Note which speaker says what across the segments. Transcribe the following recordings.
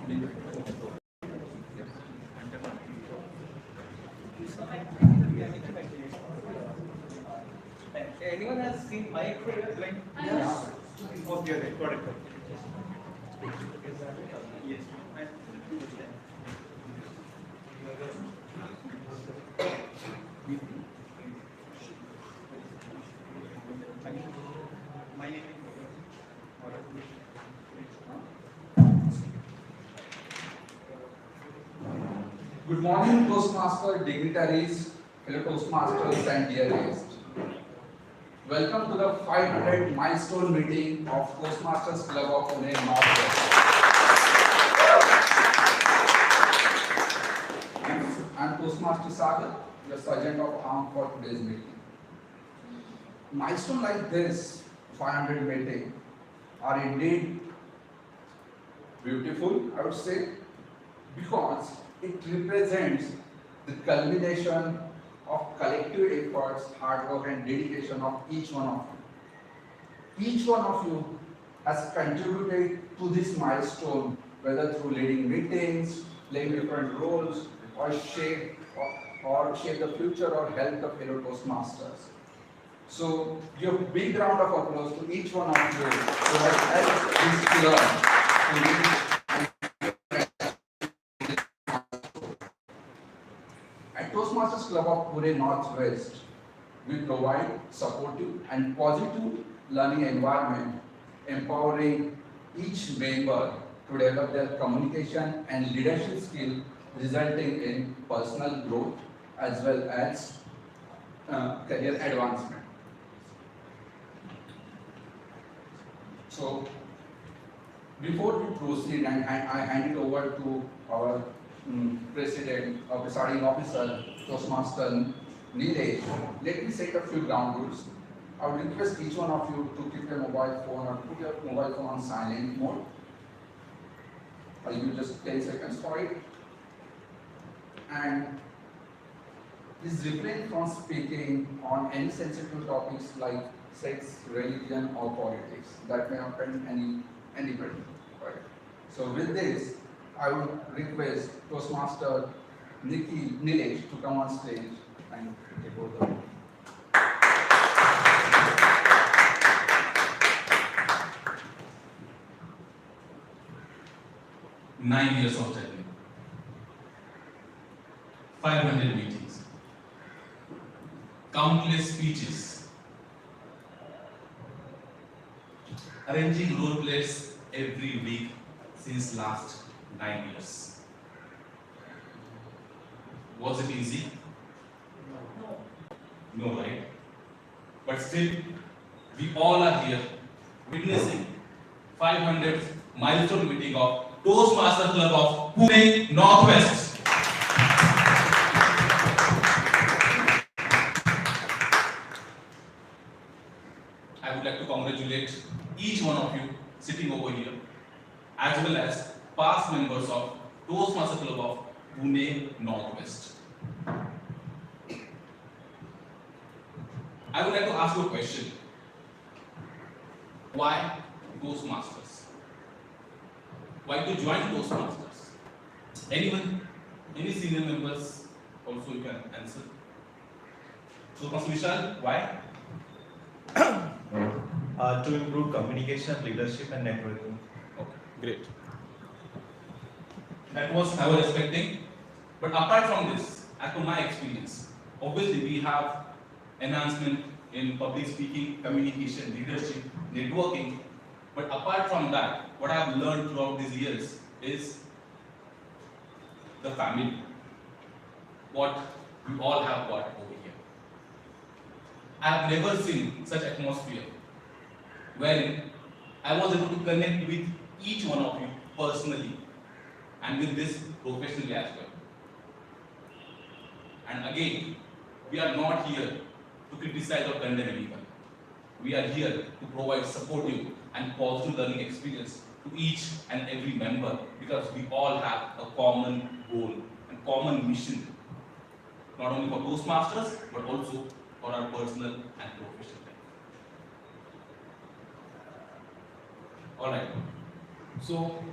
Speaker 1: Anyone has seen my drawing? Yes. Okay, got it. Yes. My name
Speaker 2: Good morning, Toastmaster dignitaries, fellow Toastmasters, and dear guests. Welcome to the 500th milestone meeting of Toastmasters Club of Pune Northwest. I'm Toastmaster Sagar, the Sergeant of Arms for today's meeting. Milestone like this, 500 meeting, are indeed beautiful, I would say, because it represents the culmination of collective efforts, hard work and dedication of each one of you. Each one of you has contributed to this milestone, whether through leading meetings, playing different roles, or shape the future or help the fellow Toastmasters. So give a big round of applause to each one of you who has helped this club to reach. At Toastmasters Club of Pune Northwest, we provide supportive and positive learning environment, empowering each member to develop their communication and leadership skill, resulting in personal growth as well as career advancement. So, before we proceed, and I hand it over to our President or Presiding Officer, Toastmaster Neelesh, let me set a few ground rules. I would request each one of you to keep your mobile phone or put your mobile phone on silent mode. I'll give you just 10 seconds for it. And please refrain from speaking on any sensitive topics like sex, religion, or politics that may offend anybody. Right? So with this, I would request Toastmaster Neelesh to come on stage and take over.
Speaker 3: 9 years of journey, 500 meetings, countless speeches, arranging role plays every week since last 9 years. Was it easy? No, right? But still, we all are here witnessing 500th milestone meeting of Toastmaster Club of Pune Northwest. I would like to congratulate each one of you sitting over here, as well as past members of Toastmaster Club of Pune Northwest. I would like to ask you a question. Why Toastmasters? Why to join Toastmasters? Anyone? Any senior members also you can answer. So, Mr. Vishal, why?
Speaker 4: To improve communication, leadership, and networking.
Speaker 3: Okay, great. That was I was expecting. But apart from this, as per my experience, obviously we have enhancement in public speaking, communication, leadership, networking. But apart from that, what I have learned throughout these years is the family. What we all have got over here. I have never seen such atmosphere wherein I was able to connect with each one of you personally and with this professionally as well. And again, we are not here to criticize or condemn anyone. We are here to provide supportive and positive learning experience to each and every member, because we all have a common goal and common mission, not only for Toastmasters but also for our personal and professional life. Alright, so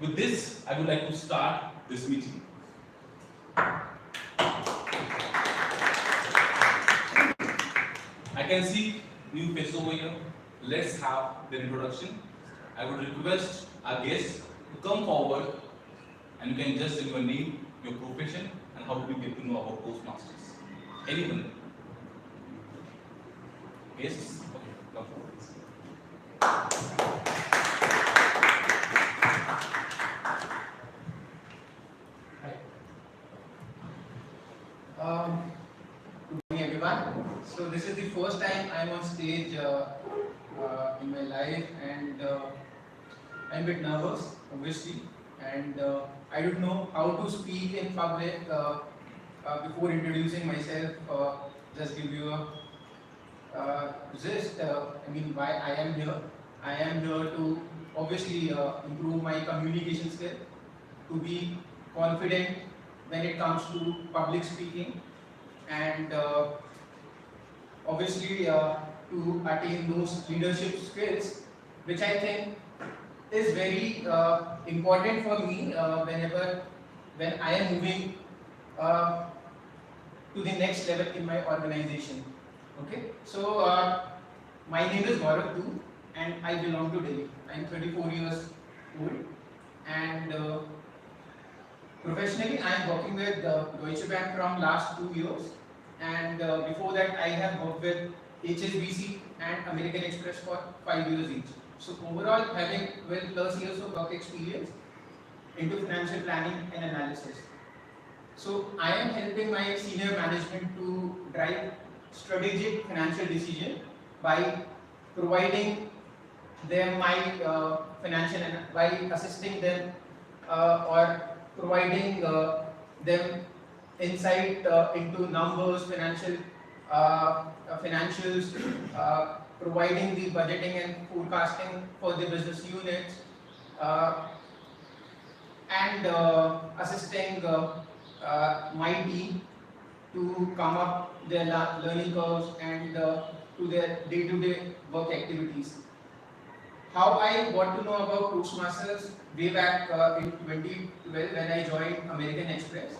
Speaker 3: With this, I would like to start this meeting. I can see new faces over here. Let's have their introduction. I would request our guests to come forward and you can just tell your name, your profession, and how do you get to know about Toastmasters. Anyone? Guests? Okay, come forward.
Speaker 5: Good morning, everyone. So this is the first time I'm on stage in my life, and I'm a bit nervous, obviously, and I don't know how to speak in public. Before introducing myself, just give you a why I am here. I am here to obviously improve my communication skill, to be confident when it comes to public speaking, and obviously to attain those leadership skills, which I think is very important for me when I am moving uh, to the next level in my organization. Okay, so my name is Gaurav too, and I belong to Delhi. I am 34 years old, and professionally I am working with Deutsche Bank from last 2 years, and before that I have worked with HSBC and American Express for 5 years each. So overall, having 12 plus years of work experience into financial planning and analysis. So I am helping my senior management to drive strategic financial decision by providing them my by assisting them or providing them insight into numbers, financials, providing the budgeting and forecasting for the business units, and assisting my team to come up their learning curves and to their day-to-day work activities. How I got to know about Toastmasters way back in 2012 when I joined American Express.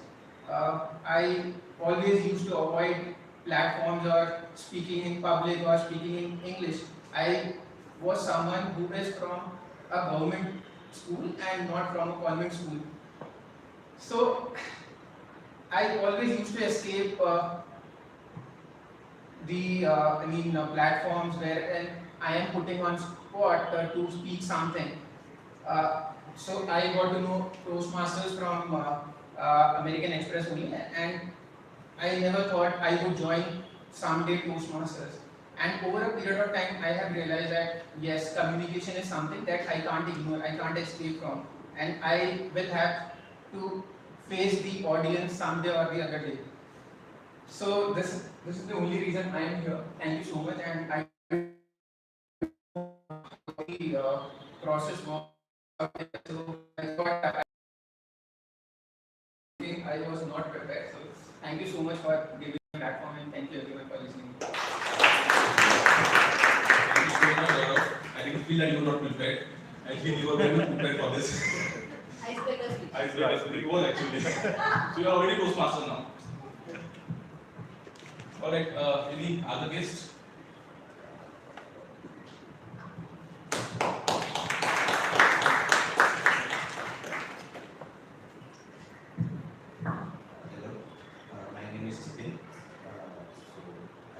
Speaker 5: I always used to avoid platforms or speaking in public or speaking in English. I was someone who is from a government school and not from a convent school. So I always used to escape platforms where I am putting on spot to speak something. So I got to know Toastmasters from American Express only, and I never thought I would join someday Toastmasters. And over a period of time, I have realized that yes, communication is something that I can't ignore, I can't escape from, and I will have to face the audience someday or the other day. So this is the only reason I am here. Thank you so much, and I the process was so I thought I was not prepared. So thank you so much for giving me a platform, and thank you everyone for listening.
Speaker 3: Thank you so much, Gaurav. I didn't feel that you were not prepared. I feel you were very much prepared for this. Icebreaker speech. It was actually. So you are already Toastmaster now. Alright, any other guests?
Speaker 6: Hello, my name is Sipin.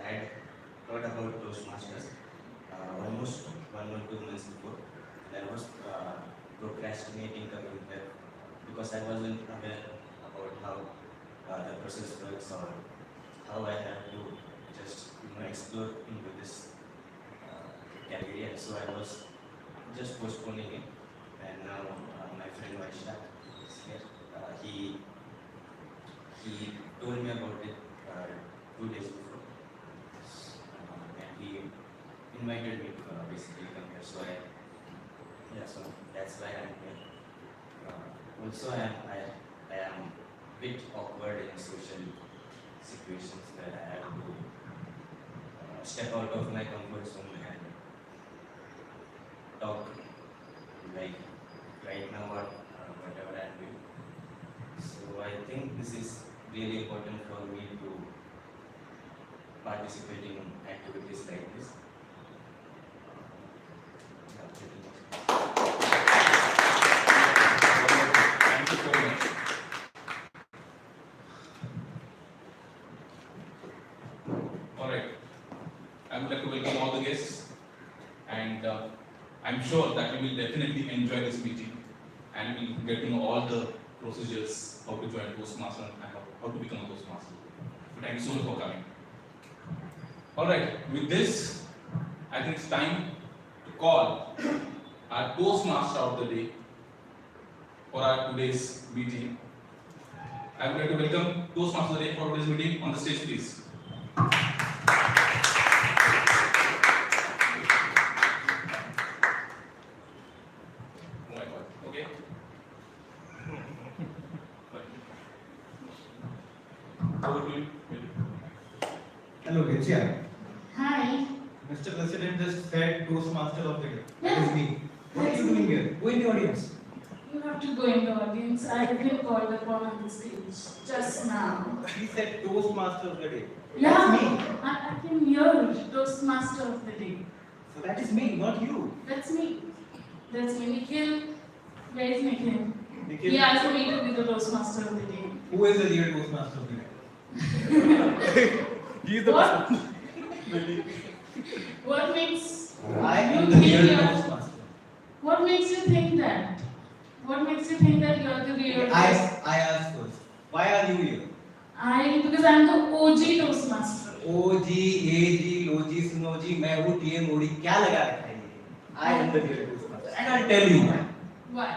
Speaker 6: I had heard about Toastmasters almost 1 or 2 months before, and I was procrastinating coming there because I wasn't aware about how the process works or how I have to just explore into this category, and so I was just postponing it. And now my friend Vaishak is here. He told me about it 2 days before, and he invited me to basically come here. So so that's why I'm here. Also, I am a bit awkward in social situations where I have to step out of my comfort zone and talk. Like right now, what think this is really important for me to participate in activities like this. Yeah, pretty much.
Speaker 3: Thank you so much. All right. I would like to welcome all the guests, and I'm sure that you will definitely enjoy this meeting, and you will get to know all the procedures, how to join Toastmaster and how to become a Toastmaster. But thank you so much for coming. All right. With this, I think it's time to call our Toastmaster of the day for our today's meeting. I would like to welcome Toastmaster of the day for today's meeting on the stage, please. Oh my God. Okay. Over to you.
Speaker 1: Hello, Insiya.
Speaker 7: Hi.
Speaker 1: Mr. President just said Toastmaster of the day. That
Speaker 7: Yeah.
Speaker 1: is me. What are you doing here? Go in the audience.
Speaker 7: You have to go in the audience. I have been called upon on the stage just now.
Speaker 1: He said Toastmaster of the day.
Speaker 7: Yeah,
Speaker 1: That's me.
Speaker 7: I can hear Toastmaster of the day.
Speaker 1: So that is me, not you.
Speaker 7: That's me. That's me. Nikhil. Where is Nikhil?
Speaker 1: Nikhil,
Speaker 7: He asked me to be the Toastmaster of the day.
Speaker 1: who is the real Toastmaster of the day? He is
Speaker 7: What? What makes
Speaker 1: I am
Speaker 7: you
Speaker 1: the
Speaker 7: think
Speaker 1: real
Speaker 7: you're-
Speaker 1: Toastmaster.
Speaker 7: What makes you think that? What makes you think that you're the real
Speaker 1: I asked first. Why are you here?
Speaker 7: because I'm the OG Toastmaster.
Speaker 1: OG, AG, LOG, SNOG, मैं हूँ TMOD, क्या लगा रखा है ये? I am the real Toastmaster. And I'll tell you why.
Speaker 7: Why?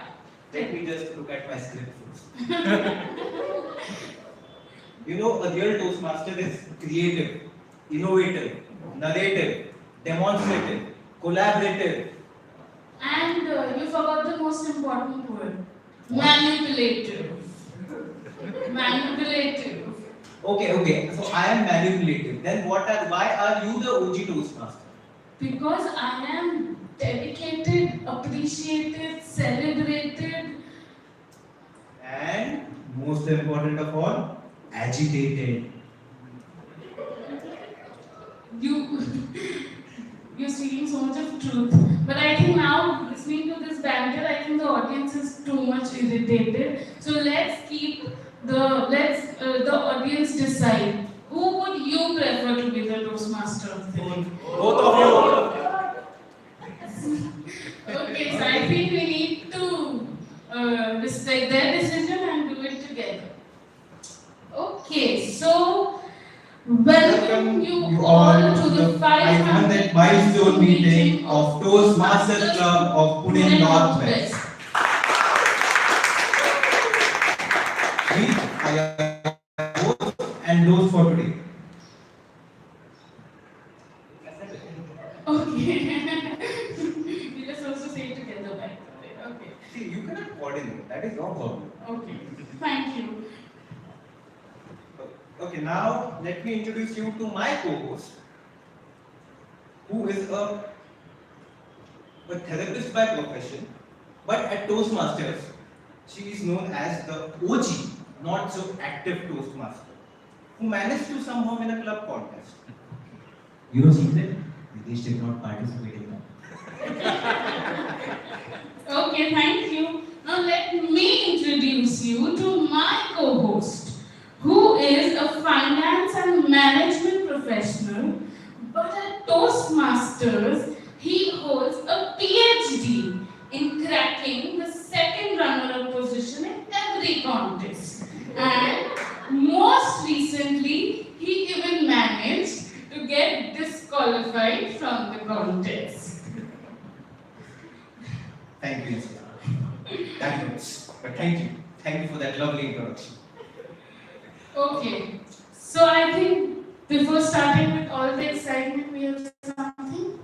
Speaker 1: Let me just look at my script first. You know, a real Toastmaster is creative, innovative, narrative, demonstrative, collaborative.
Speaker 7: And you forgot the most important word. Manipulative. Manipulative.
Speaker 1: Okay. So I am manipulative. Then why are you the OG Toastmaster?
Speaker 7: Because I am dedicated, appreciated, celebrated.
Speaker 1: And most important of all, agitated.
Speaker 7: You're speaking so much of truth. But I think now, listening to this banter, I think the audience is too much irritated. So let's keep the audience decide. Who would you prefer to be the Toastmaster of the day?
Speaker 1: Both of you.
Speaker 7: Okay, so I think we need to respect their decision and do it together. Okay, so welcome you all to the 500th
Speaker 1: milestone meeting of Toastmasters Club of Pune Northwest. We are your hosts and those for today.
Speaker 7: Okay. We were supposed to say it together, by the way. Okay.
Speaker 1: See, you cannot coordinate. That is your problem.
Speaker 7: Okay. Thank you.
Speaker 1: Okay, now let me introduce you to my co-host, who is a therapist by profession, but at Toastmasters, she is known as the OG, not so active Toastmaster, who managed to somehow win a club contest.
Speaker 8: You know secret? Videsh did not participate in that.
Speaker 7: Okay, thank you. Now let me introduce you to my co-host, who is a finance and management professional, but at Toastmasters, he holds a PhD in cracking the second runner-up position in every contest. And most recently, he even managed to get disqualified from the contest.
Speaker 1: Thank you, Insiya. That hurts, but thank you. Thank you for that lovely introduction.
Speaker 7: Okay, so I think before starting with all the excitement, we have something.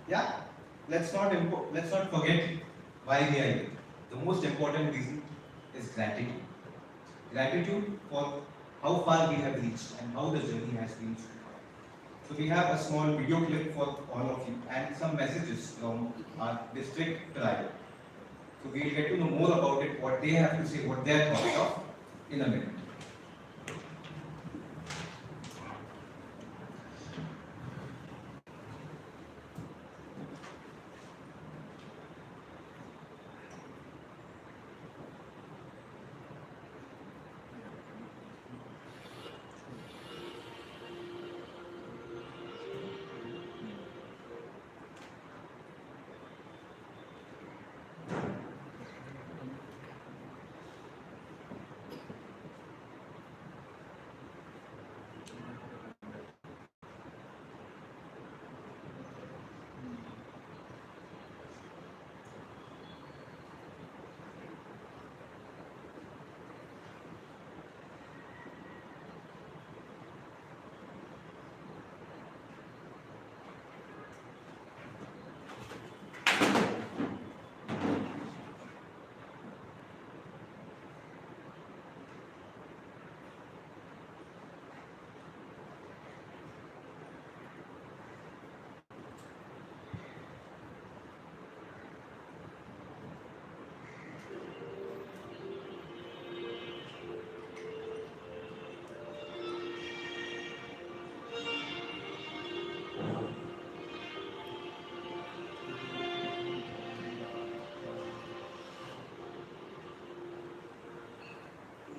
Speaker 1: Yeah, let's not forget why we are here. The most important reason is gratitude. Gratitude for how far we have reached and how the journey has been so far. So we have a small video clip for all of you and some messages from our district tribe. So we'll get to know more about it, what they have to say, what their thoughts are. in a minute.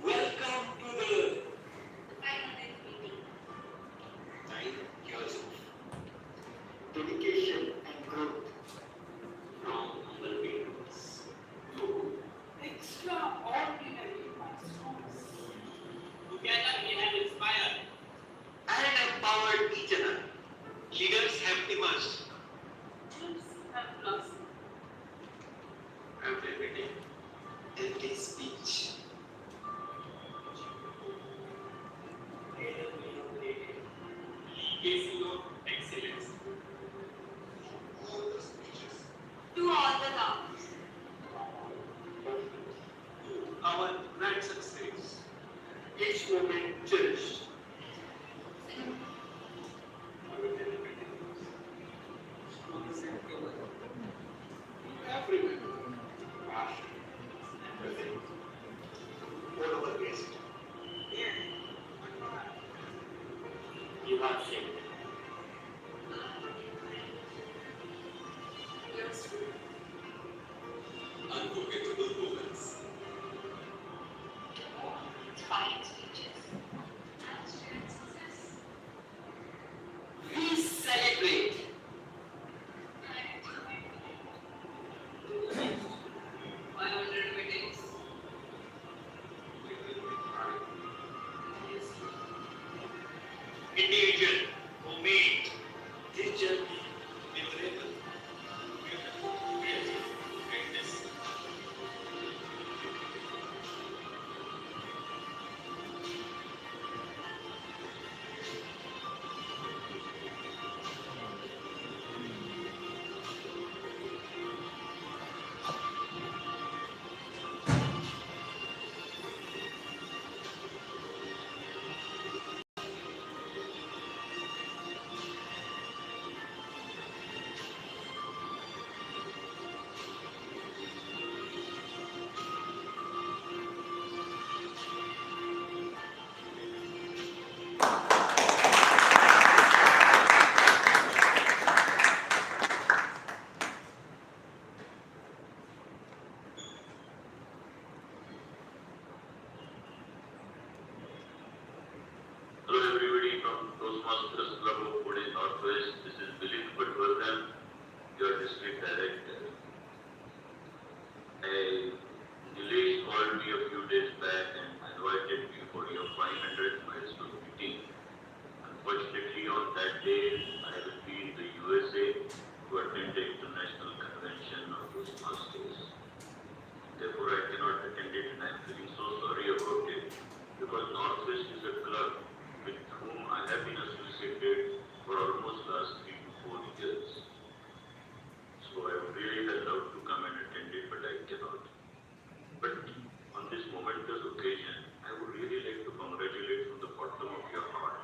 Speaker 9: Welcome to the 500th meeting. 9 years of dedication and growth from humble beginnings to extraordinary milestones. Together we have inspired and empowered each other. Leaders have emerged. Teams have blossomed. Every meeting, every speech. Legacy of excellence. All the speeches. To all the towns. Our grand success. Each moment cherished. Everyone. Passion. Present. All our guests. You have shaped. Unforgettable moments. Inspiring speeches. And shared success. We celebrate. 500 meetings. Individual who made this journey memorable, beautiful, creative, greatness. Hello everybody from Toastmasters Club of Pune Northwest. This is Dilip Patwardhan, your district director. Nilesh called me a few days back and invited me for your 500th milestone meeting. Unfortunately, on that day, I will be in the USA to attend the international convention of Toastmasters. Therefore, I cannot attend it and I am feeling so sorry about it because Northwest is a club with whom I have been associated for almost last 3 to 4 years. So I would really have loved to come and attend it, but I cannot. But on this momentous occasion, I would really like to congratulate from the bottom of your heart,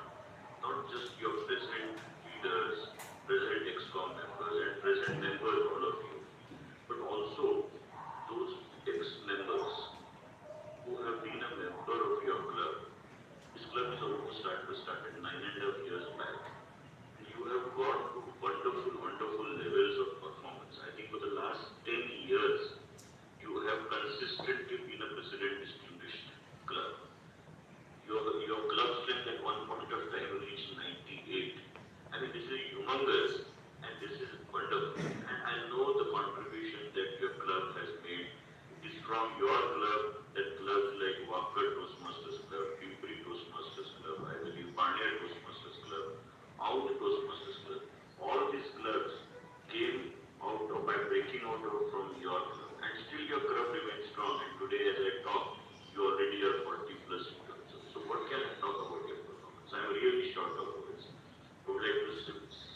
Speaker 9: not just your present leaders, present ExCom members and present members, all of you, but also those ex-members who have been a member of your club, that clubs like Walker Toastmasters Club, Pipri Toastmasters Club, I believe Barnier Toastmasters Club, Out Toastmasters Club, all these clubs came out of, by breaking out of from your club, and still your club remains strong, and today as I talk, you already are 40 plus in terms of, so what can I talk about your performance? I am really short of words. I would like to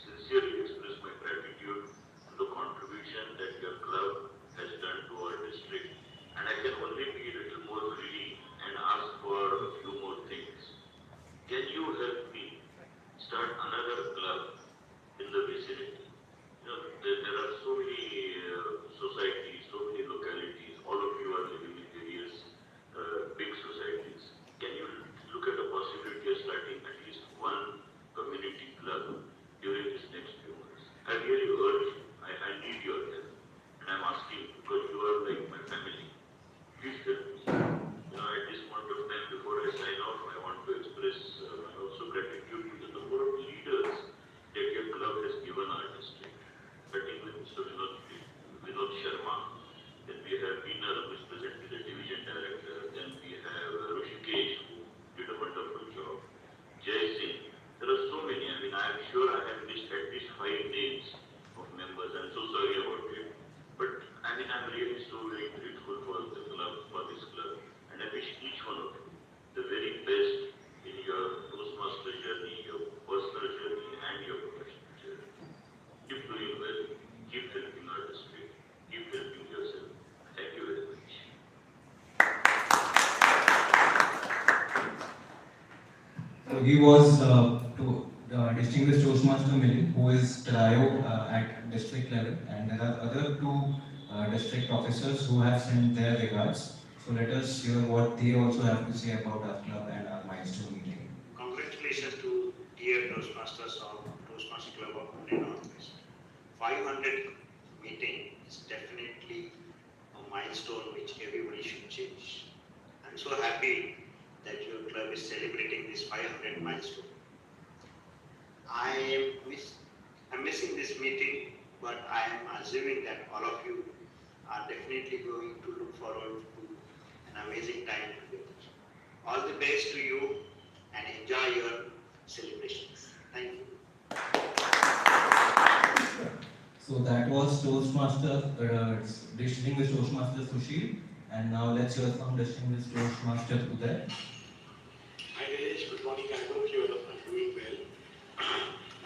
Speaker 9: sincerely express my gratitude and the contribution that your club has done to our district, and I can only be a little more greedy and ask for a few more things. Can you help me start another club in the vicinity? You know, there are so many societies, so many localities, all of you are living in various big societies. Can you look at the possibility of starting at least one community club during this next few months? I really urge you, I need your help, and I'm asking because you are like my family. Please help me. You know, at this point of time, before I sign off, I want to express my also gratitude to the number of leaders that your club has given our district. Starting with Mr. Vinod Sharma, then we have Veena, who is presently the division director, then we have Rushikesh, who did a wonderful job, Jay Singh. There are so many. I mean, I am sure I have missed at least 5 names of members. I'm so sorry about it. But I mean, I'm really so very grateful for the club, for this club. And I wish each one of you the very best in your Toastmaster journey, your personal journey, and your professional journey. Keep doing well. Keep helping our district. Keep helping yourself. Thank you very much.
Speaker 1: So he was distinguished Toastmaster Millie, who is trio at district level, and there are other 2 district officers who have sent their regards. So let us hear what they also have to say about our club and our milestone meeting.
Speaker 10: Congratulations to dear Toastmasters of Toastmaster Club of Pune Northwest. 500 meeting is definitely a milestone which everybody should cherish. I'm so happy that your club is celebrating this 500 milestone. I'm missing this meeting, but I am assuming that all of you are definitely going to look forward to an amazing time together. All the best to you and enjoy your celebrations. Thank you.
Speaker 1: So that was distinguished Toastmaster Sushil, and now let's hear from distinguished Toastmaster Uday.
Speaker 11: Hi Aneesh, good morning. I hope you are doing well.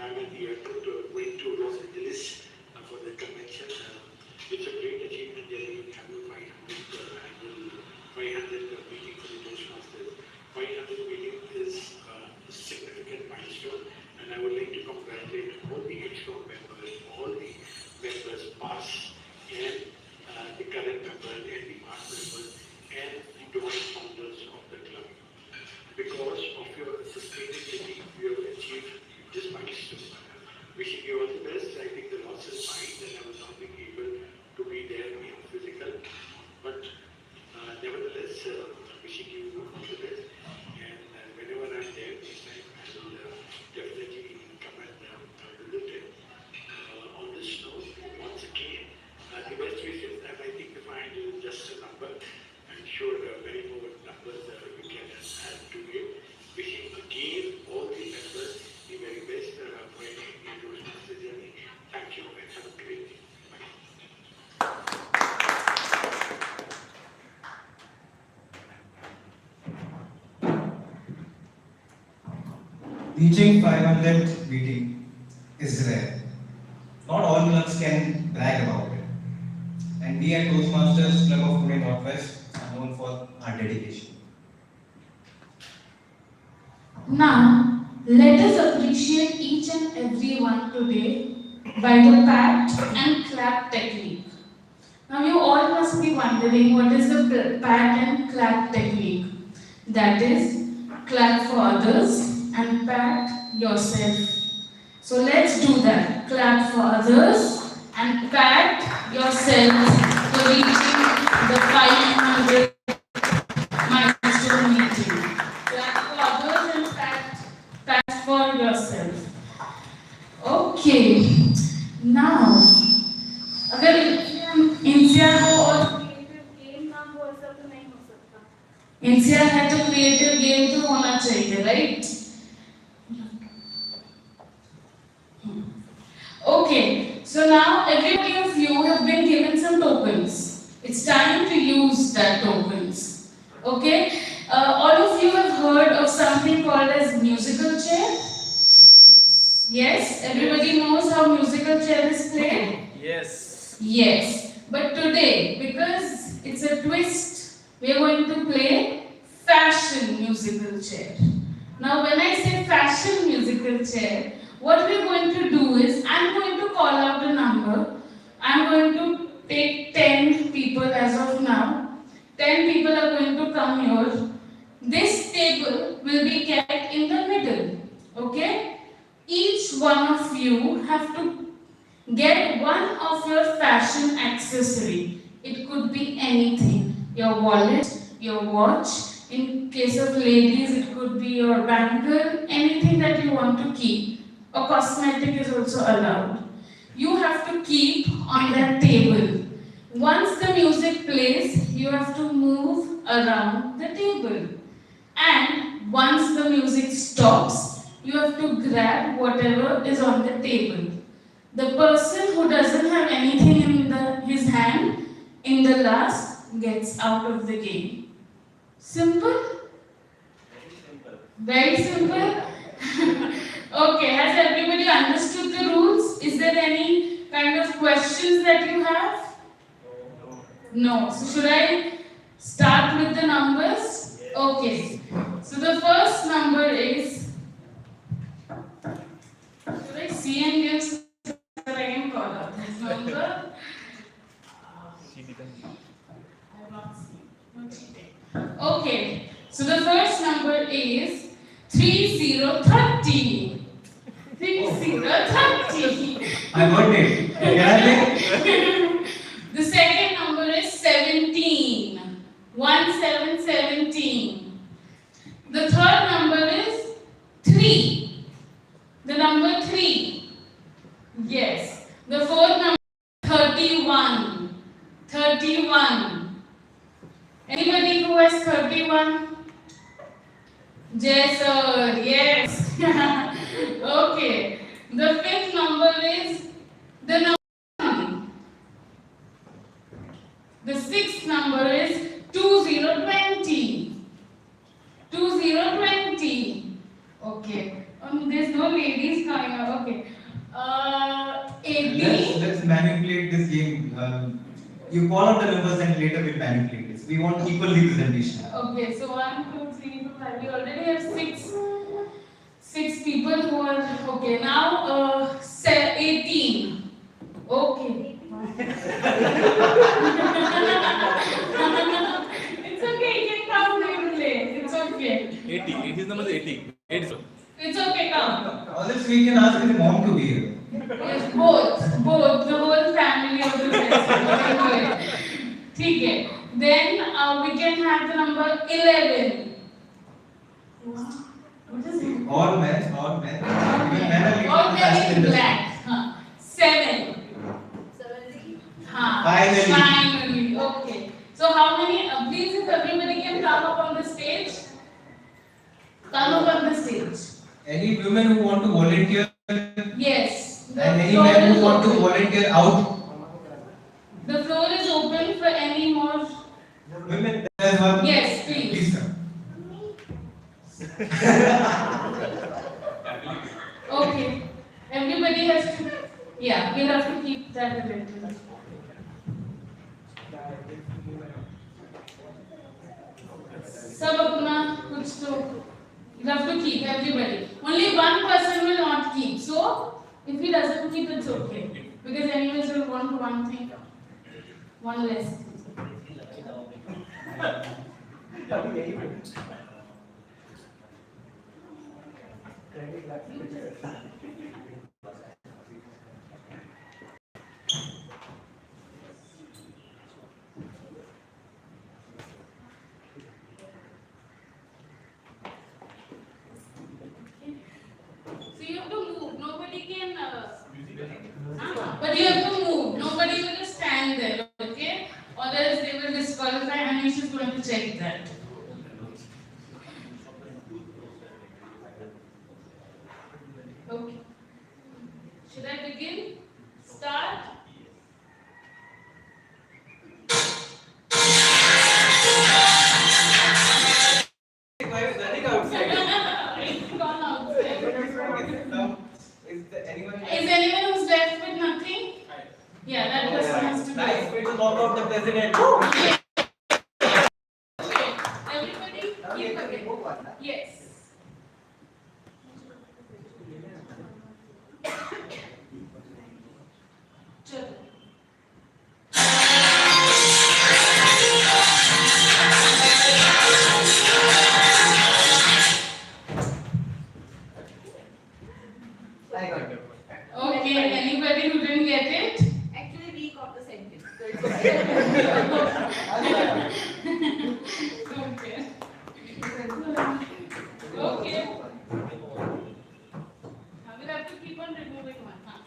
Speaker 11: I'm at the airport going to Los Angeles for the convention. It's a great achievement having 500th meeting for the Toastmasters. 500th meeting is a significant milestone, and I would like to congratulate all the headstone members, all the members past and the current members and the past members and the joint founders of the club. Because of your sustainability, you have achieved this milestone. Wishing you all the best. I think the loss is mine that I was not being able to be there in physical, but nevertheless, wishing you all the best. And whenever I'm there this time, I will definitely come and visit it. On this note, once again, the best wishes, and I think the 500 is just a number. I'm sure many more numbers we can add to it. Wishing again all the members the very best for your Toastmaster journey. Thank you and have a great day.
Speaker 1: Reaching 500th meeting is rare. Not all clubs can brag about it. And we at Toastmasters Club of Pune Northwest are known for our dedication.
Speaker 7: Now, let us appreciate each and every one today by the pat and clap technique. Now, you all must be wondering what is the pat and clap technique. That is, clap for others and pat yourself. So let's do that. Clap for others and pat yourself for reaching the 500 milestone meeting. Clap for others and pat for yourself. Okay. Now, अगर इंसिया को और creative game नाम बोल सकते Insiya had to create a game to होना चाहिए, right? Okay, so now everybody of you have been given some tokens. It's time to use that tokens. Okay, all of you have heard of something called as musical chair. Yes, everybody knows how musical chair is played.
Speaker 3: Yes.
Speaker 7: Yes, but today, because it's a twist, we are going to play fashion musical chair. Now, when I say fashion musical chair, what we're going to do is, I'm going to call out a number. I'm going to take 10 people as of now. 10 people are going to come here. This table will be kept in the middle. Okay? Each one of you have to get one of your fashion accessory. It could be anything. Your wallet, your watch. In case of ladies, it could be your bangle, anything that you want to keep. A cosmetic is also allowed. You have to keep on that table. Once the music plays, you have to move around the table. And once the music stops, you have to grab whatever is on the table. The person who doesn't have anything in his hand in the last gets out of the game. Simple? Very simple? Okay, has everybody understood the rules? Is there any kind of questions that you have? No. So should I start with the numbers? Okay. So the first number is, should I see and give so that I can call out this number? I have not seen. No cheating. Okay. So the first number is 3030. 3030.
Speaker 1: My birthday. Can I
Speaker 7: The second number is 17. 1717. The third number is 3. The number 3. Yes. The fourth number is 31. 31. Anybody who has 31? Yes, sir. Yes. Okay. The fifth number is the number 1. The sixth number is 2020. 2020. Okay. There's no ladies coming up. Okay. 80.
Speaker 1: Let's manipulate this game. You call out the numbers and later we manipulate this. We want equal representation.
Speaker 7: Okay, so 1, 2, 3, 4, 5. We already have six people who are okay. Now 18. Okay. It's okay, you can count later. It's okay.
Speaker 3: 80. His number is 80. 80.
Speaker 7: It's okay, count.
Speaker 1: Or else we can ask his mom to be here.
Speaker 7: Yes, both, the whole family of the festival. Okay. Then we can have the number 11. What is it?
Speaker 1: All men. Even men are
Speaker 7: All
Speaker 1: leading the
Speaker 7: men
Speaker 1: fashion
Speaker 7: in
Speaker 1: industry.
Speaker 7: black. 7.
Speaker 1: Finally.
Speaker 7: Okay. So how many? Please, if everybody can come up on the stage. Come up on the stage.
Speaker 1: Any women who want to volunteer
Speaker 7: Yes.
Speaker 1: and any men who want to volunteer out.
Speaker 7: The floor is open for any more.
Speaker 1: Women, there's one.
Speaker 7: Yes, please.
Speaker 1: Please come.
Speaker 7: Okay. Everybody has to. Yeah, we'll have to keep that a little. सब अपना कुछ तो you have to keep everybody. Only one person will not keep. So if he doesn't keep, it's okay. Because anyways will want one thing, one less. So you have to move. Nobody can. But you have to move. Nobody will just stand there, okay? Or else they will disqualify. Aneesh is going to check that.
Speaker 1: there anyone?
Speaker 7: Is anyone who's left with nothing? Yeah, that person has to go.
Speaker 1: Nice way to knock out the president.
Speaker 7: Everybody keep again. Yes. Chalo.
Speaker 1: I got it.
Speaker 7: Okay, anybody who didn't get it?
Speaker 12: Actually, we got the sentence.
Speaker 7: Okay. Okay. I will have to keep on removing one. Huh?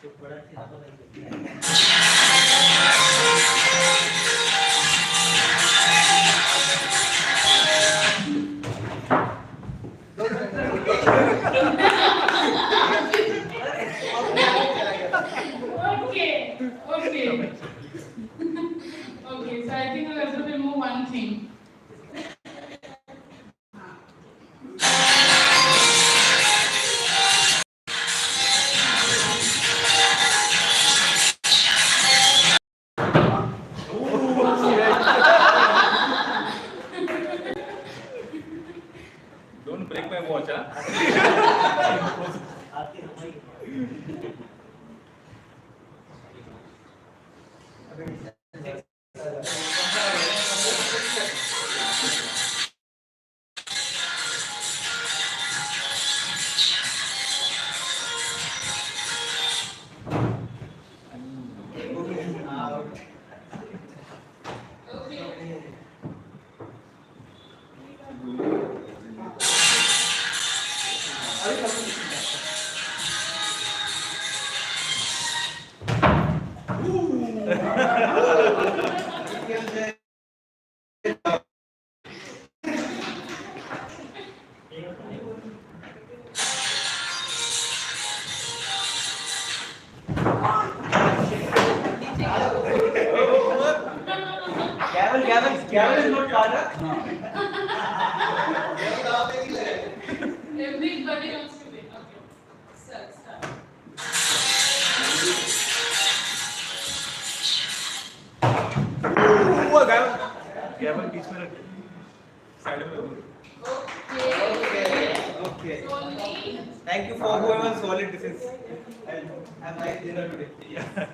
Speaker 7: Okay. Okay. Okay, so I think we'll have to remove one thing.
Speaker 3: Don't break my watch, huh?
Speaker 7: Okay.
Speaker 1: Gavel is not father.
Speaker 7: Everybody wants to win. Okay. Start.
Speaker 4: केवल बीच में रख side में रख
Speaker 1: Okay.
Speaker 7: Only.
Speaker 1: Thank you for whoever solved it. This is have nice dinner today.
Speaker 4: Yeah.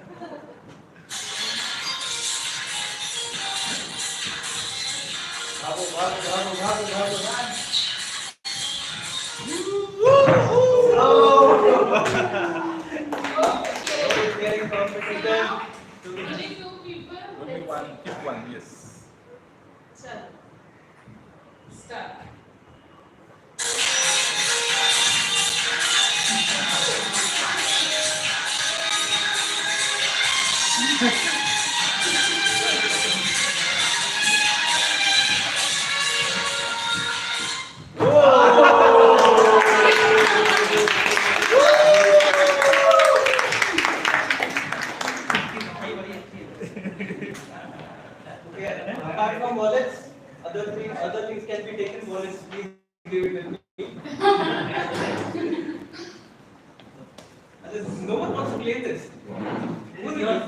Speaker 1: It's getting complicated.
Speaker 7: Only two people.
Speaker 3: Only one, pick one, yes.
Speaker 7: Chalo. Start.
Speaker 1: Okay. Apart from wallets, other things can be taken. Wallets, please give it with me. No one wants to claim this. Who's yours?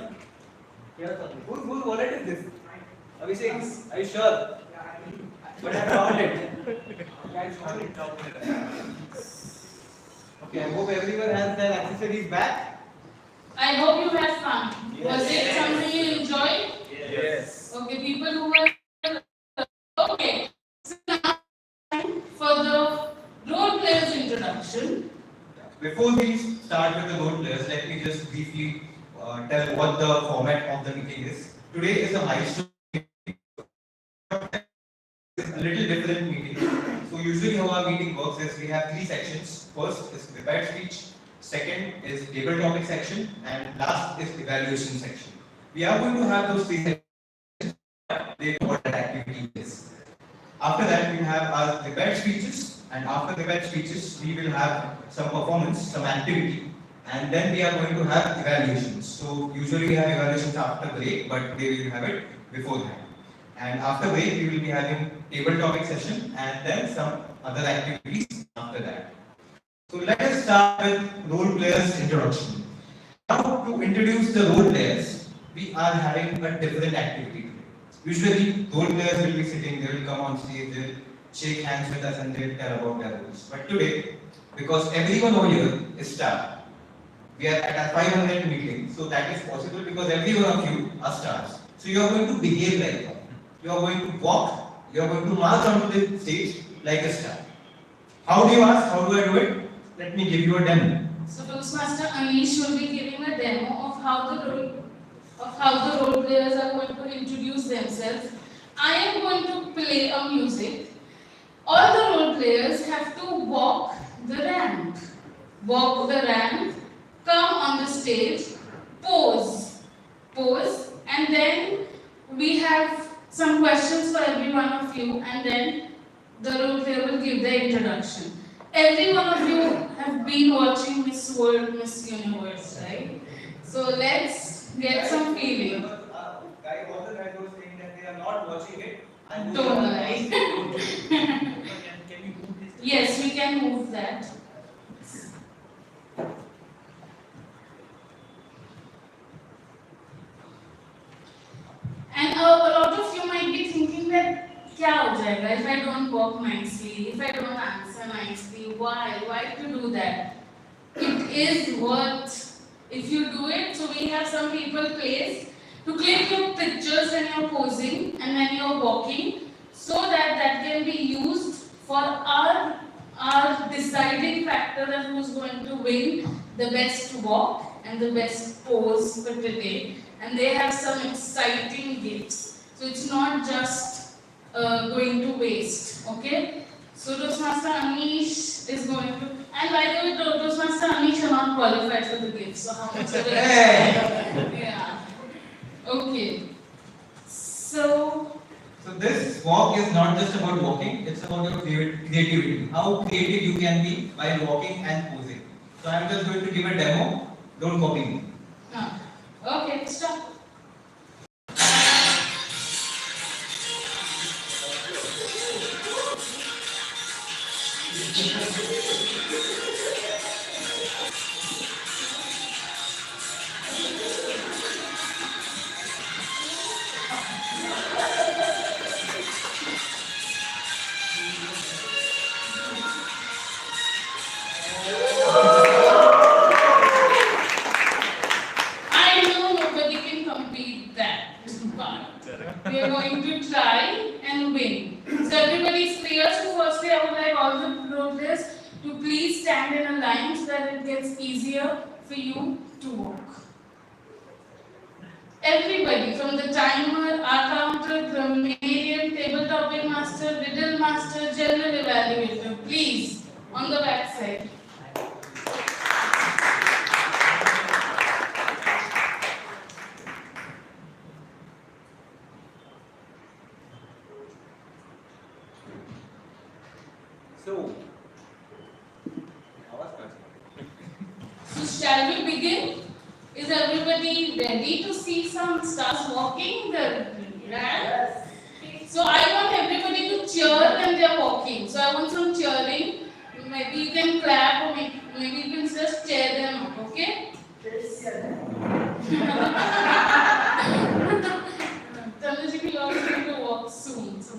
Speaker 1: Whose wallet is this? Abhishek, are you sure? But I found it. Okay, I hope everyone has their accessories back.
Speaker 7: I hope you had fun. Was it something you enjoyed?
Speaker 3: Yes.
Speaker 7: Okay, people who were okay. So now for the role players introduction.
Speaker 1: Before we start with the role players, let me just briefly tell what the format of the meeting is. Today is a milestone. It's a little different meeting. So usually how our meeting works is we have three sections. First is prepared speech, second is table topic section, and last is evaluation section. We are going to have those three sections. They know what that activity is. After that, we have our prepared speeches, and after prepared speeches, we will have some performance, some activity, and then we are going to have evaluations. So usually we have evaluations after break, but they will have it beforehand. And after break, we will be having table topic session, and then some other activities after that. So let us start with role players introduction. Now to introduce the role players, we are having a different activity today. Usually role players will be sitting, they will come on stage, they'll shake hands with us and they'll tell about their roles. But today, because everyone over here is star, we are at a 500 meeting, so that is possible because every one of you are stars. So you are going to behave like that. You are going to walk, you are going to march onto the stage like a star. How do you ask? How do I do it? Let me give you a demo.
Speaker 7: So Toastmaster Aneesh will be giving a demo of how the role players are going to introduce themselves. I am going to play a music. All the role players have to walk the ramp. Walk the ramp, come on the stage, pose, and then we have some questions for every one of you, and then the role player will give the introduction. Every one of you have been watching Miss World, Miss Universe, right? So let's get some feeling.
Speaker 1: All the guys were saying that they are not watching it.
Speaker 7: Don't lie.
Speaker 1: Can you move this?
Speaker 7: Yes, we can move that. And a lot of you might be thinking that क्या हो जाएगा if I don't walk nicely, if I don't answer nicely, why to do that? It is worth if you do it. So we have some people placed to click your pictures when you're posing and when you're walking, so that can be used for our deciding factor of who's going to win the best walk and the best pose for today. And they have some exciting gifts. So it's not just going to waste, okay? So Toastmaster Aneesh is going to, and by the way, Toastmaster Aneesh are not qualified for the gift, so how much of it? Yeah. Okay. So
Speaker 1: this walk is not just about walking, it's about your creativity. How creative you can be while walking and posing. So I'm just going to give a demo, don't copy me.
Speaker 7: Okay, stop. I know nobody can compete that, but we are going to try and win. So everybody is clear. So firstly, I would like all the role players to please stand in a line so that it gets easier for you to walk. Everybody, from the timer, accountant, grammarian, table topic master, riddle master, general evaluator, please, on the back side.
Speaker 1: So
Speaker 7: Shall we begin? Is everybody ready to see some stars walking the ramp? So I want everybody to cheer when they are walking. So I want some cheering. Maybe you can clap or maybe you can just cheer them up, okay? Tanuji will also going to walk soon. So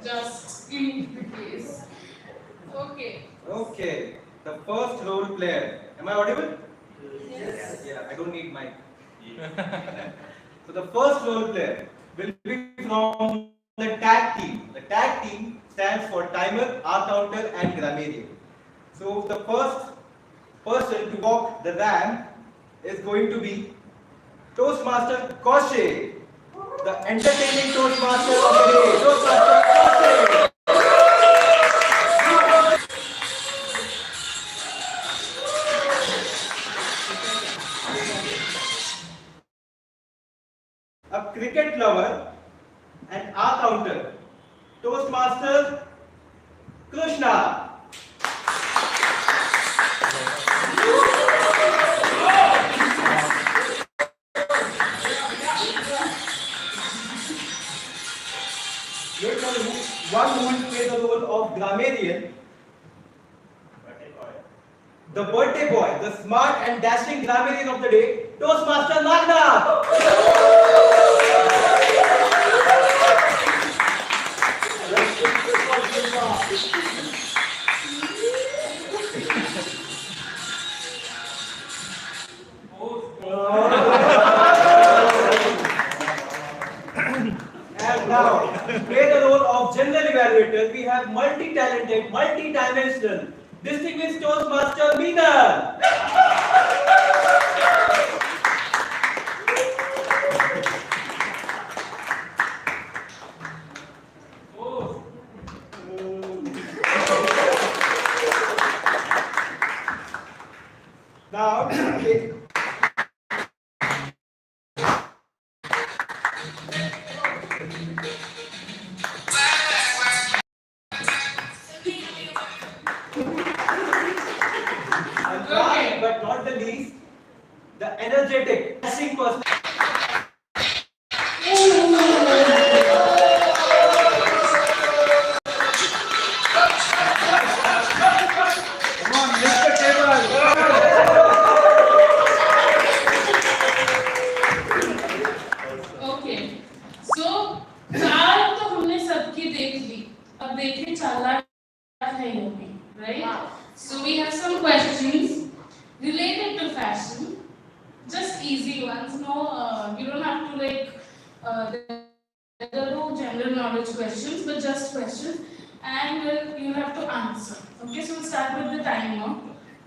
Speaker 7: just in the case. Okay.
Speaker 1: Okay, the first role player. Am I audible?
Speaker 7: Yes.
Speaker 1: Yeah, I don't need mic. So the first role player will be from the tag team. The tag team stands for timer, counter, and grammarian. So the first person to walk the ramp is going to be Toastmaster Kaushik, the entertaining Toastmaster of the day. Toastmaster Kaushik. A cricket lover and counter, Toastmaster Krishna. One woman plays the role of grammarian. the birthday boy, the smart and dashing grammarian of the day, Toastmaster Magna. And now, to play the role of general evaluator, we have multi-talented, multi-dimensional, distinguished Toastmaster Meena. Now, okay. And last but not the least, the energetic, dashing person. Come on, lift the table.
Speaker 7: Okay. So चार तो हमने सबकी देख ली. अब देखें चालाक है ये भी, right? So we have some questions related to fashion. Just easy ones. No, you don't have to there are no general knowledge questions, but just questions, and you have to answer. Okay, so we'll start with the timer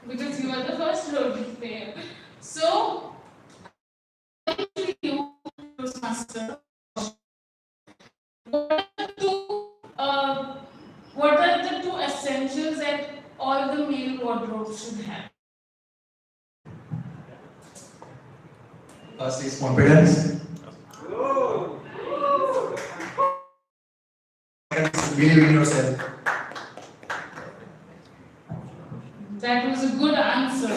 Speaker 7: because you are the first role player. So, you, Toastmaster, what are the two essentials that all the male wardrobes should have?
Speaker 13: First is confidence. Believe in yourself.
Speaker 7: That was a good answer.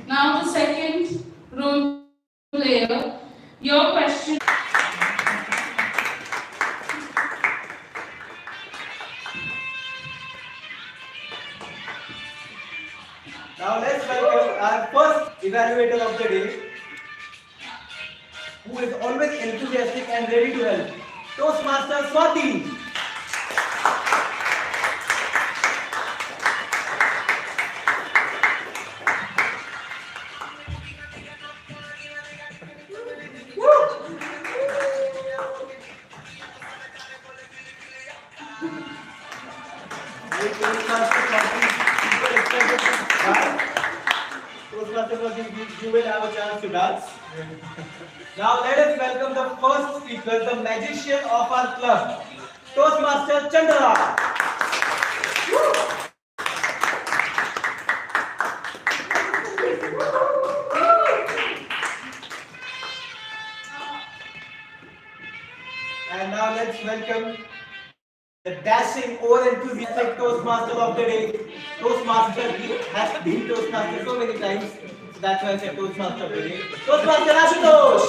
Speaker 7: Now the second role player, your question.
Speaker 1: Now let's welcome our first evaluator of the day, who is always enthusiastic and ready to help. Toastmaster Swati. You will have a chance to dance. Now let us welcome the first speaker, the magician of our club, Toastmaster Chandra. And now let's welcome the dashing, over-enthusiastic Toastmaster of the day. Toastmaster, he has been Toastmaster so many times. So that's why I said Toastmaster of the day. Toastmaster Ashutosh!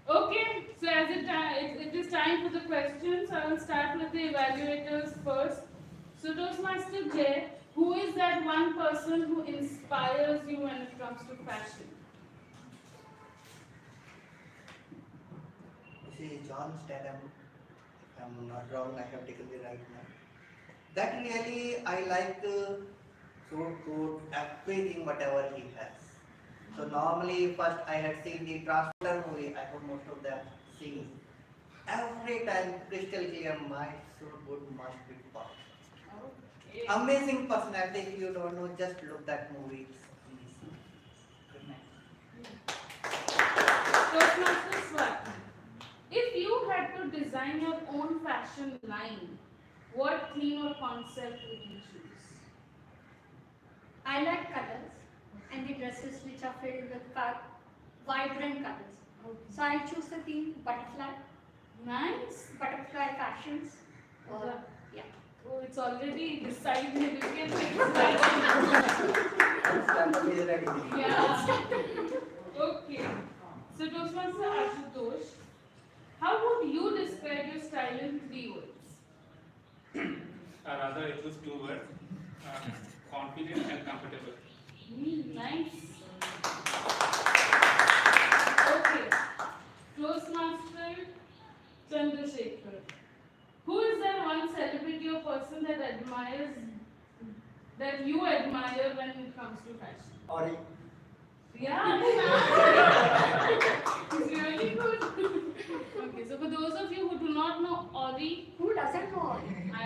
Speaker 7: Okay, so as it is time for the questions, I will start with the evaluators first. So Toastmaster Jay, who is that one person who inspires you when it comes to fashion?
Speaker 14: This is John Statham. If I'm not wrong, I have taken the right name. That really I like suit, coat, everything whatever he has. So normally first I had seen the Transformer movie. I hope most of them seen. Every time crystal clear, my suit would must be perfect.
Speaker 7: Okay.
Speaker 14: Amazing personality. If you don't know, just look that movie. It's amazing. Good night.
Speaker 7: Toastmaster Swati, if you had to design your own fashion line, what theme or concept would you choose?
Speaker 15: I like colors and the dresses which are filled with vibrant colors.
Speaker 7: Okay.
Speaker 15: So I choose the theme butterfly,
Speaker 7: Nice.
Speaker 15: butterfly fashions. Or, yeah.
Speaker 7: Oh, it's already decided. You can fix
Speaker 14: Statham is ready.
Speaker 7: that. Yeah. Okay. Toastmaster Ashutosh, how would you describe your style in 3 words?
Speaker 16: Rather, it was 2 words. Confident and comfortable.
Speaker 7: Nice. Okay. Toastmaster Chandrasekhar. Who is that one celebrity or person that you admire when it comes to fashion?
Speaker 14: Ori.
Speaker 7: Yeah. It's really good. Okay, so for those of you who do not know Ori,
Speaker 15: Who doesn't know Ori?
Speaker 1: I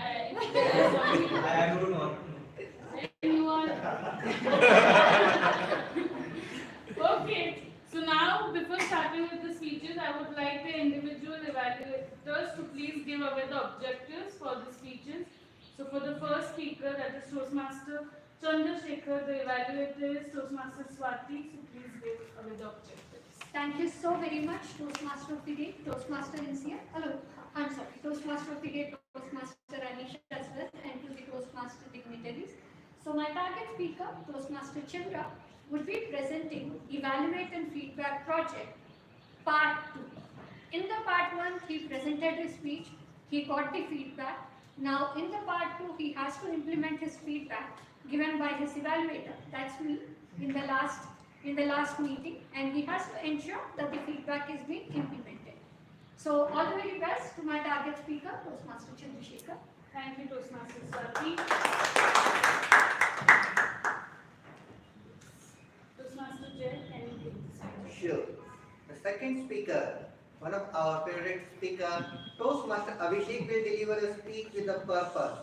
Speaker 1: don't know.
Speaker 7: You are. Okay, so now before starting with the speeches, I would like the individual evaluators to please give away the objectives for the speeches. So for the first speaker, that is Toastmaster Chandrasekhar, the evaluator is Toastmaster Swati, so please give away the objectives.
Speaker 15: Thank you so very much, Toastmaster of the Day, Toastmaster Insiya. Hello, I'm sorry, Toastmaster of the Day, Toastmaster Aneesh as well, and to the Toastmaster dignitaries. So my target speaker, Toastmaster Chandra, would be presenting Evaluate and Feedback Project, Part 2. In the Part 1, he presented his speech, he got the feedback. Now in the Part 2, he has to implement his feedback given by his evaluator, that's me, in the last meeting, and he has to ensure that the feedback is being implemented. So all the very best to my target speaker, Toastmaster Chandrasekhar.
Speaker 7: Thank you, Toastmaster Swati. Toastmaster Jay, can you take this speech?
Speaker 14: Sure. The second speaker, one of our favorite speaker, Toastmaster Abhishek will deliver a speech with a purpose.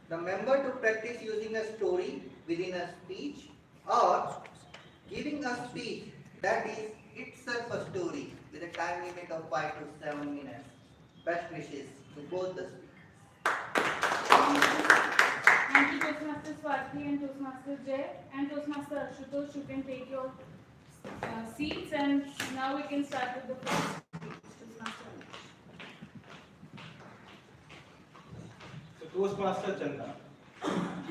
Speaker 14: The member to practice using a story within a speech or giving a speech that is itself a story with a time limit of 5 to 7 minutes. Best wishes to both the speakers.
Speaker 7: Thank you, Toastmaster Swati and Toastmaster Jay, and Toastmaster Ashutosh. You can take your seats, and now we can start with the first speech. Toastmaster Aneesh.
Speaker 1: So Toastmaster Chandra,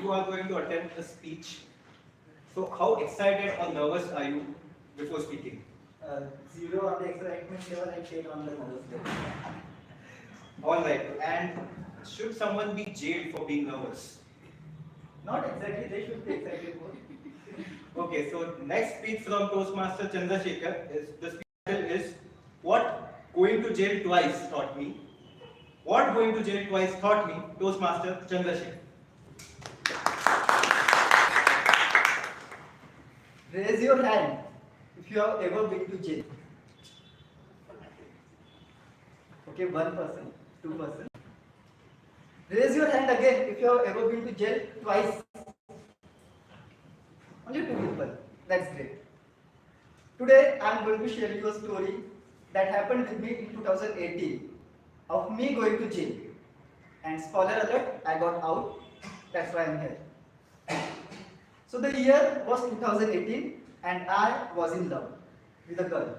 Speaker 1: you are going to attend a speech. So how excited or nervous are you before speaking?
Speaker 13: 0 on the excitement level and 10 on the nervous level.
Speaker 1: Alright, and should someone be jailed for being nervous?
Speaker 13: Not exactly, they should be excited more.
Speaker 1: Okay, so next speech from Toastmaster Chandrasekhar is the speech title is What Going to Jail Twice Taught Me. What Going to Jail Twice Taught Me, Toastmaster Chandrasekhar.
Speaker 13: Raise your hand if you have ever been to jail. Okay, 1 person, 2 person. Raise your hand again if you have ever been to jail twice. Only 2 people. That's great. Today I am going to share you a story that happened with me in 2018 of me going to jail. And spoiler alert, I got out. That's why I am here. So the year was 2018 and I was in love with a girl.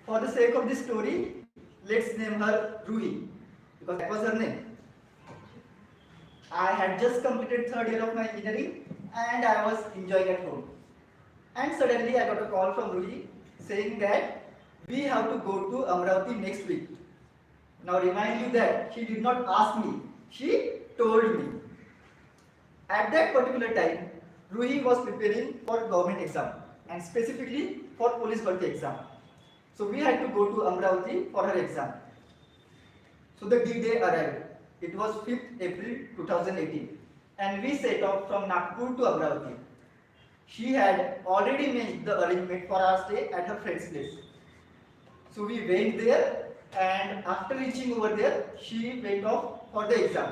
Speaker 13: For the sake of this story, let's name her Ruhi because that was her name. I had just completed 3rd year of my engineering and I was enjoying at home. And suddenly I got a call from Ruhi saying that we have to go to Amravati next week. Now remind you that she did not ask me, she told me. At that particular time, Ruhi was preparing for government exam and specifically for police bharti exam. So we had to go to Amravati for her exam. So the D-day arrived. It was 5th April 2018 and we set off from Nagpur to Amravati. She had already made the arrangement for our stay at her friend's place. So we went there and after reaching over there, she went off for the exam.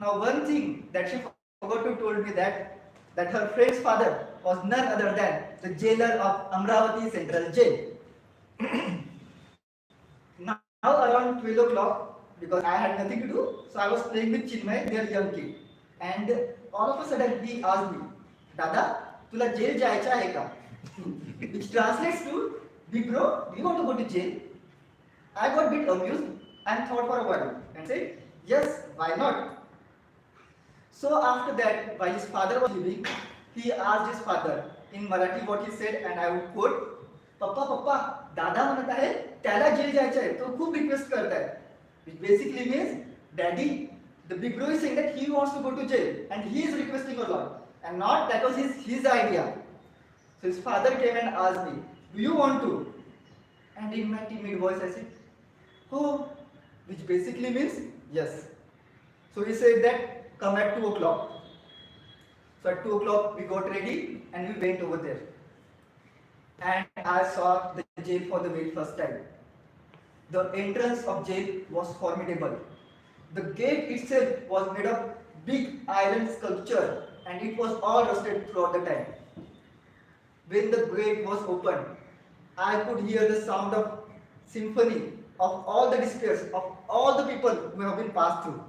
Speaker 13: Now one thing that she forgot to told me that her friend's father was none other than the jailer of Amravati Central Jail. Now around 12 o'clock, because I had nothing to do, so I was playing with Chinmay, their young kid. And all of a sudden he asked me, Dada, tula jail jaycha hai ka? Which translates to, big bro, do you want to go to jail? I got a bit amused and thought for a while and said, yes, why not? So after that, while his father was leaving, he asked his father in Marathi what he said, and I would quote, पप्पा पप्पा दादा म्हणत आहे त्याला jail जायचं आहे, तो खूप request करताय. Which basically means daddy, the big bro is saying that he wants to go to jail and he is requesting a lot, and not that was his idea. So his father came and asked me, do you want to? And in my timid voice I said, oh, which basically means yes. So he said that come at 2 o'clock. So at 2 o'clock we got ready and we went over there. And I saw the jail for the very first time. The entrance of jail was formidable. The gate itself was made of big iron sculpture and it was all rusted throughout the time. When the gate was opened, I could hear the sound of symphony of all the despairs of all the people who have been passed through.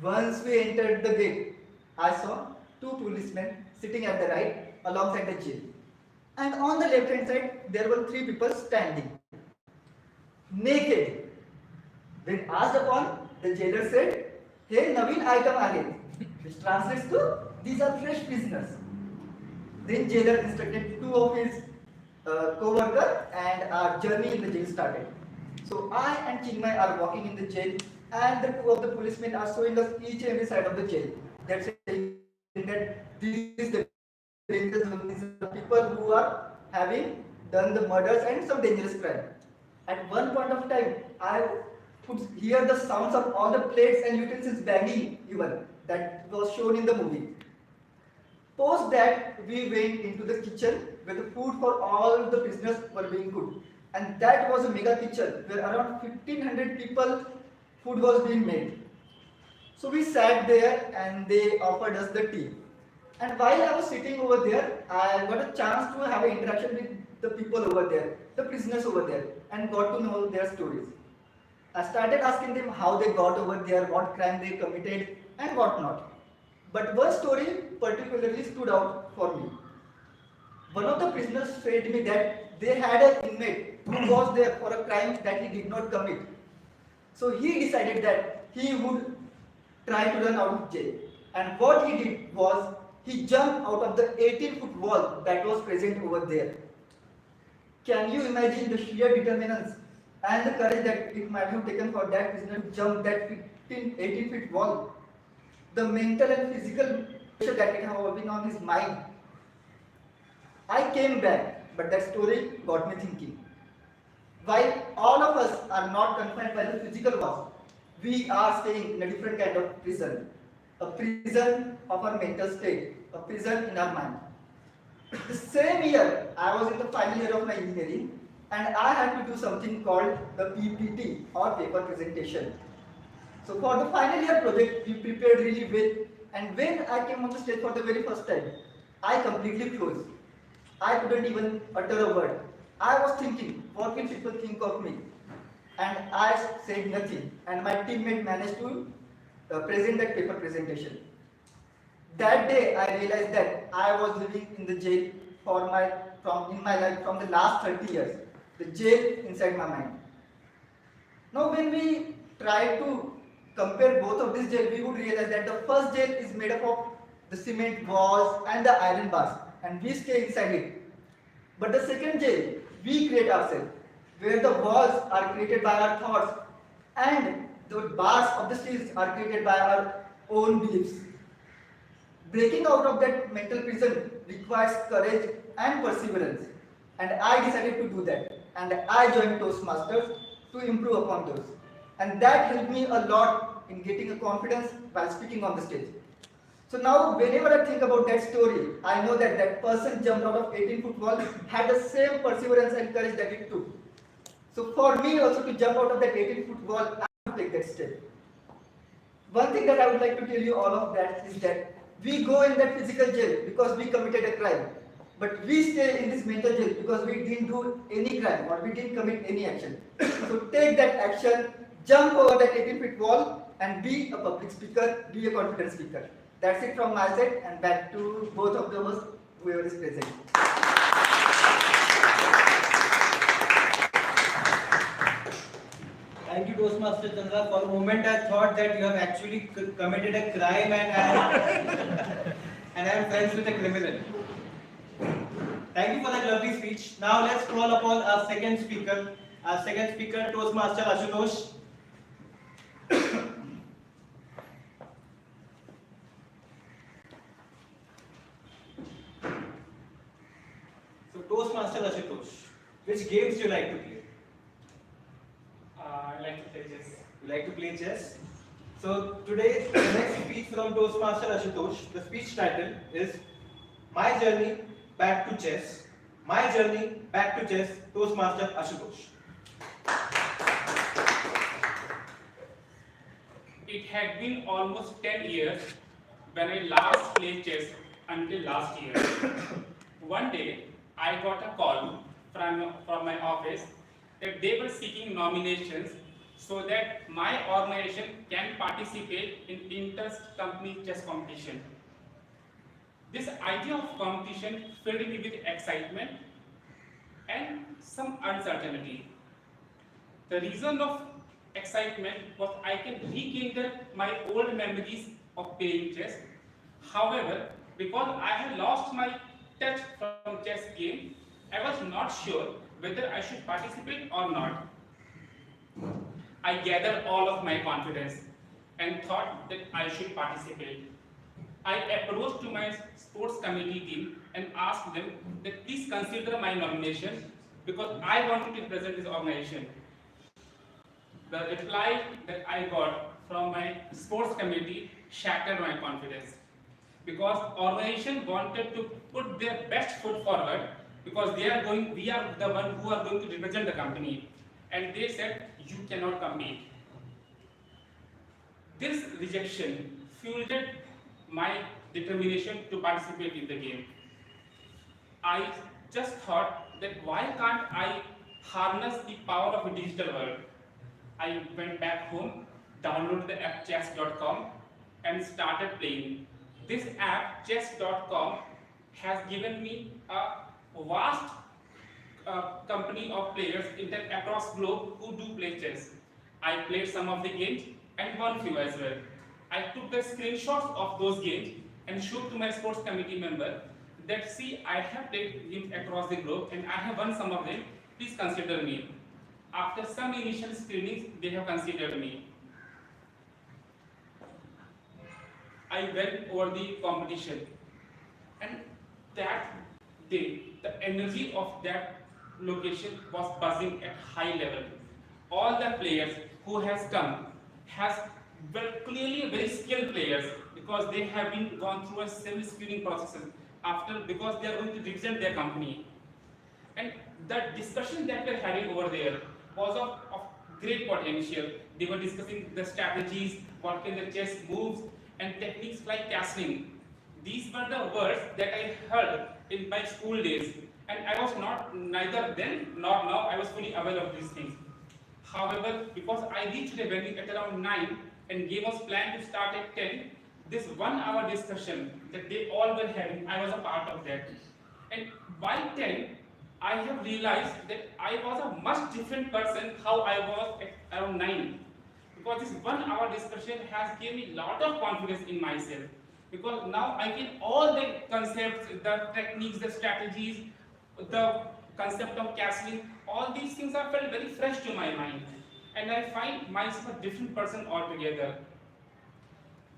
Speaker 13: Once we entered the gate, I saw 2 policemen sitting at the right alongside the jail. And on the left hand side, there were 3 people standing, naked. When asked upon, the jailer said, "Hey, Naveen item ahe," which translates to, "These are fresh prisoners." Then jailer instructed 2 of his co-workers and our journey in the jail started. So I and Chinmay are walking in the jail and the 2 of the policemen are showing us each and every side of the jail. That's saying that this is the dangerous zone. These are the people who are having done the murders and some dangerous crime. At one point of time, I could hear the sounds of all the plates and utensils banging even. That was shown in the movie. Post that, we went into the kitchen where the food for all the prisoners were being cooked. And that was a mega kitchen where around 1500 people food was being made. So we sat there and they offered us the tea. And while I was sitting over there, I got a chance to have an interaction with the people over there, the prisoners over there, and got to know their stories. I started asking them how they got over there, what crime they committed, and what not. But one story particularly stood out for me. One of the prisoners said to me that they had an inmate who was there for a crime that he did not commit. So he decided that he would try to run out of jail. And what he did was, he jumped out of the 18-foot wall that was present over there. Can you imagine the sheer determination and the courage that it might have taken for that prisoner to jump that 18-feet wall? The mental and physical pressure that it have been on his mind. I came back, but that story got me thinking. While all of us are not confined by the physical walls, we are staying in a different kind of prison. A prison of our mental state, a prison in our mind. The same year, I was in the final year of my engineering and I had to do something called the PPT or paper presentation. So for the final year project, we prepared really well, and when I came on the stage for the very first time, I completely froze. I couldn't even utter a word. I was thinking, what will people think of me? And I said nothing, and my teammate managed to present that paper presentation. That day, I realized that I was living in the jail in my life from the last 30 years. The jail inside my mind. Now, when we try to compare both of these jails, we would realize that the first jail is made up of the cement walls and the iron bars, and we stay inside it. But the second jail, we create ourselves, where the walls are created by our thoughts and the bars of the stairs are created by our own beliefs. Breaking out of that mental prison requires courage and perseverance, and I decided to do that, and I joined Toastmasters to improve upon those, and that helped me a lot in getting a confidence while speaking on the stage. So now whenever I think about that story, I know that that person jumped out of 18-foot wall had the same perseverance and courage that it took. So for me also to jump out of that 18-foot wall, I have to take that step. One thing that I would like to tell you all of that is that we go in that physical jail because we committed a crime. But we stay in this mental jail because we didn't do any crime or we didn't commit any action. So take that action, jump over that 18-foot wall and be a public speaker, be a confident speaker. That's it from my side, and back to both of the hosts, whoever is present.
Speaker 8: Thank you, Toastmaster Chandra. For a moment, I thought that you have actually committed a crime and I am friends with a criminal.
Speaker 1: Thank you for that lovely speech. Now let's call upon our second speaker. Our second speaker, Toastmaster Ashutosh. So Toastmaster Ashutosh, which games do you like to play?
Speaker 16: I like to play chess.
Speaker 1: You like to play chess? So today, the next speech from Toastmaster Ashutosh, the speech title is My Journey Back to Chess. My Journey Back to Chess, Toastmaster Ashutosh.
Speaker 16: It had been almost 10 years when I last played chess until last year. One day, I got a call from my office that they were seeking nominations so that my organization can participate in inter-company chess competition. This idea of competition filled me with excitement and some uncertainty. The reason of excitement was I can rekindle my old memories of playing chess. However, because I had lost my touch from chess game, I was not sure whether I should participate or not. I gathered all of my confidence and thought that I should participate. I approached to my sports committee team and asked them that please consider my nomination because I wanted to represent this organization. The reply that I got from my sports committee shattered my confidence because organization wanted to put their best foot forward because we are the one who are going to represent the company, and they said you cannot compete. This rejection fueled my determination to participate in the game. I just thought that why can't I harness the power of a digital world? I went back home, downloaded the app chess.com and started playing. This app chess.com has given me a vast company of players across globe who do play chess. I played some of the games and won few as well. I took the screenshots of those games and showed to my sports committee member that see I have played games across the globe and I have won some of them, please consider me. After some initial screenings, they have considered me. I went over the competition, and that day, the energy of that location was buzzing at high level. All the players who has come has clearly very skilled players because they have been gone through a several screening processes because they are going to represent their company. And the discussion that we're having over there was of great potential. They were discussing the strategies, what can the chess moves, and techniques like castling. These were the words that I heard in my school days, and I was neither then nor now I was fully aware of these things. However, because I reached the venue at around 9 and game was planned to start at 10, this 1 hour discussion that they all were having, I was a part of that. And by 10, I have realized that I was a much different person how I was at around 9. Because this 1 hour discussion has given me a lot of confidence in myself. Because now I get all the concepts, the techniques, the strategies, the concept of castling, all these things are felt very fresh to my mind. And I find myself a different person altogether.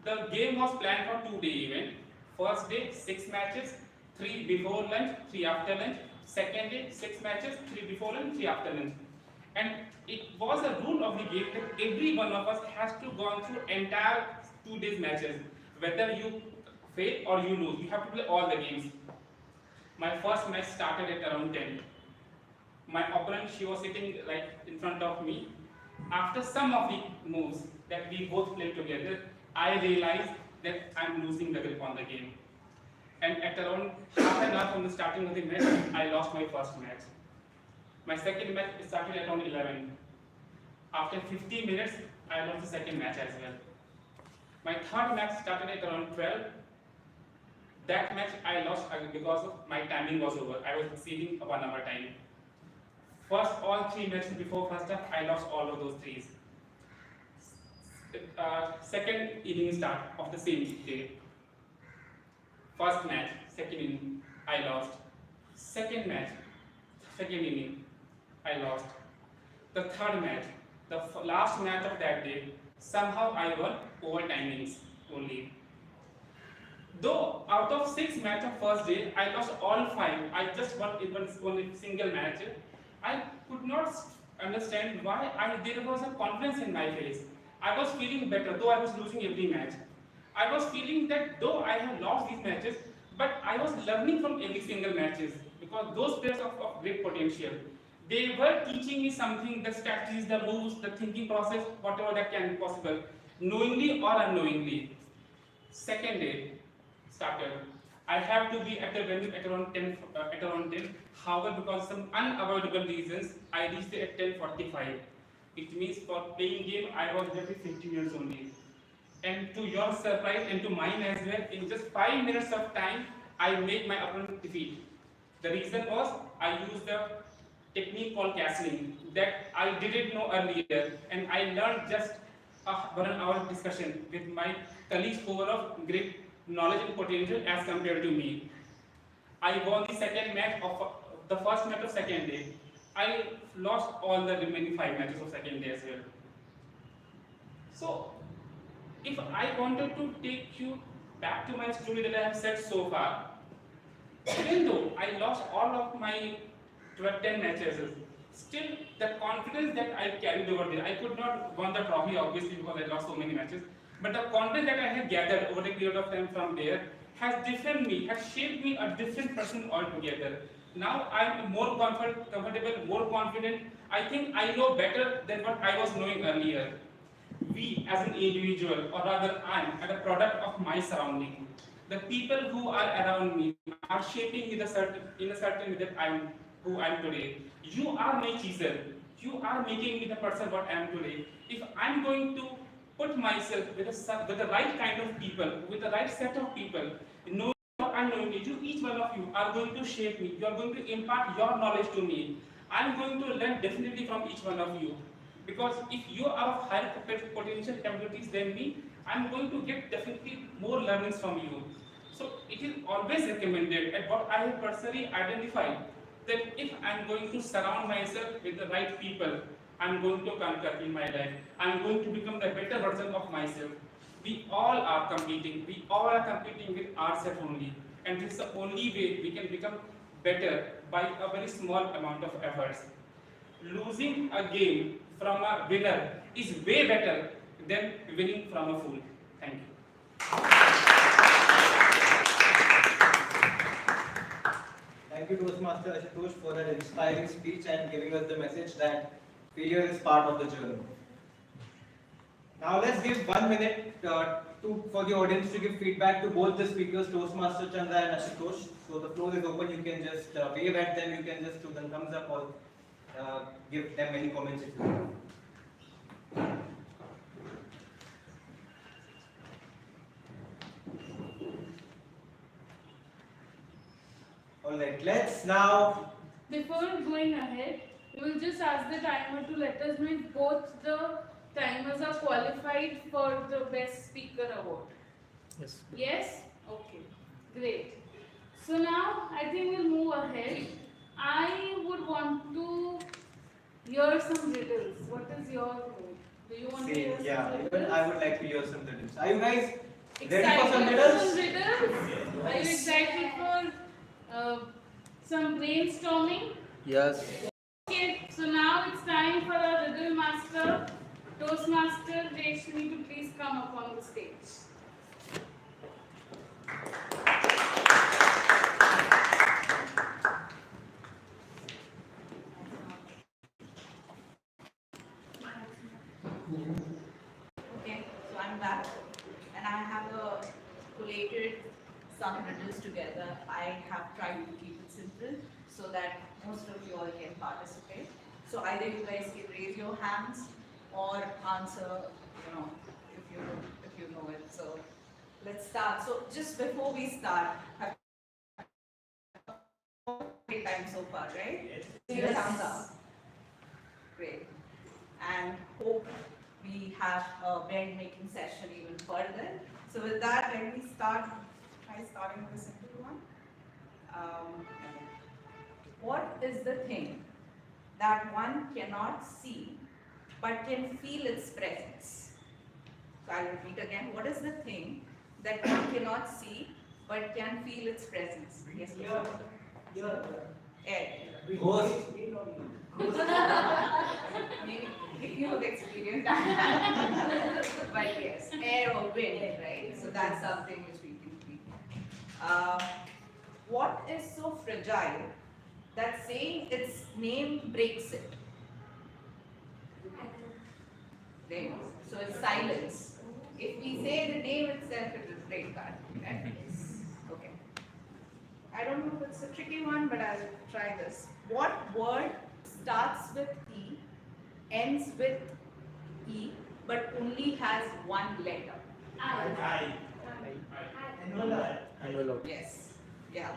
Speaker 16: The game was planned for 2-day event. First day, 6 matches, 3 before lunch, 3 after lunch. Second day, 6 matches, 3 before lunch, 3 after lunch. And it was a rule of the game that every one of us has to go through entire 2 days matches. Whether you fail or you lose, you have to play all the games. My first match started at around 10. My opponent, she was sitting right in front of me. After some of the moves that we both played together, I realized that I'm losing the grip on the game. And at around half an hour from the starting of the match, I lost my first match. My second match started at around 11. After 15 minutes, I lost the second match as well. My third match started at around 12. That match I lost because of my timing was over. I was exceeding a 1 hour time. First, all 3 matches before first half, I lost all of those 3s. Second inning start of the same day. First match, second inning, I lost. Second match, second inning, I lost. The third match, the last match of that day, somehow I won overtimings only. Though out of 6 matches of first day, I lost all 5. I just won even only single match. I could not understand why there was a confidence in my face. I was feeling better, though I was losing every match. I was feeling that though I have lost these matches, but I was learning from every single matches because those players of great potential. They were teaching me something, the strategies, the moves, the thinking process, whatever that can be possible, knowingly or unknowingly. Second day started. I have to be at the venue at around 10. However, because some unavoidable reasons, I reached there at 10:45. It means for playing game, I was there with 15 years only. And to your surprise and to mine as well, in just 5 minutes of time, I made my opponent defeat. The reason was I used the technique called castling that I didn't know earlier, and I learned just a 1 hour discussion with my colleagues who were of great knowledge and potential as compared to me. I won the second match of the first match of second day. I lost all the remaining 5 matches of second day as well. So, if I wanted to take you back to my story that I have said so far, even though I lost all of my 10 matches, still the confidence that I carried over there, I could not win the trophy obviously because I lost so many matches, but the confidence that I had gathered over a period of time from there has different me, has shaped me a different person altogether. Now I'm more comfortable, more confident. I think I know better than what I was knowing earlier. We as an individual, or rather I am a product of my surrounding. The people who are around me are shaping me in a certain way that I am who I am today. You are my chisel. You are making me the person what I am today. If I am going to put myself with the right kind of people, with the right set of people, knowing or unknowingly, each one of you are going to shape me. You are going to impart your knowledge to me. I am going to learn definitely from each one of you. Because if you are of higher potential capabilities than me, I am going to get definitely more learnings from you. So it is always recommended, and what I have personally identified, that if I am going to surround myself with the right people, I am going to conquer in my life. I am going to become the better version of myself. We all are competing. We all are competing with ourselves only. And this is the only way we can become better by a very small amount of efforts. Losing a game from a winner is way better than winning from a fool. Thank you.
Speaker 1: Thank you, Toastmaster Ashutosh, for that inspiring speech and giving us the message that failure is part of the journey. Now let's give 1 minute for the audience to give feedback to both the speakers, Toastmaster Chandra and Ashutosh. So the floor is open. You can just wave at them. You can just do the thumbs up or give them any comments if you want. Alright, let's now.
Speaker 7: Before going ahead, we will just ask the timer to let us know if both the timers are qualified for the Best Speaker Award.
Speaker 13: Yes.
Speaker 7: Yes? Okay, great. So now I think we'll move ahead. I would want to hear some riddles. What is your mood? Do you want to hear some riddles?
Speaker 1: Even I would like to hear some riddles. Are you guys ready
Speaker 7: Excited
Speaker 1: for some
Speaker 7: for
Speaker 1: riddles?
Speaker 7: some riddles? Are you excited for some brainstorming?
Speaker 13: Yes.
Speaker 7: Okay, so now it's time for our riddle master, Toastmaster Reshmi, to please come up on the stage.
Speaker 12: Okay, so I'm back and I have collated some riddles together. I have tried to keep it simple so that most of you all can participate. So either you guys can raise your hands or answer, if you know it. So let's start. So just before we start, have great time so far, right? Yes. See the thumbs up. Great. And hope we have a bed making session even further. So with that, let me start by starting with a simple one. What is the thing that one cannot see but can feel its presence? So I'll repeat again. What is the thing that one cannot see but can feel its presence? Yes, please. Air.
Speaker 1: Ghost.
Speaker 12: Maybe if you have experienced that. But yes, air or wind, right? So that's something which we can feel. What is so fragile that saying its name breaks it? Right? So it's silence. If we say the name itself, it will break that. Right? Okay. I don't know if it's a tricky one, but I'll try this. What word starts with E, ends with E, but only has one letter?
Speaker 14: Envelope.
Speaker 12: Yes. Yeah.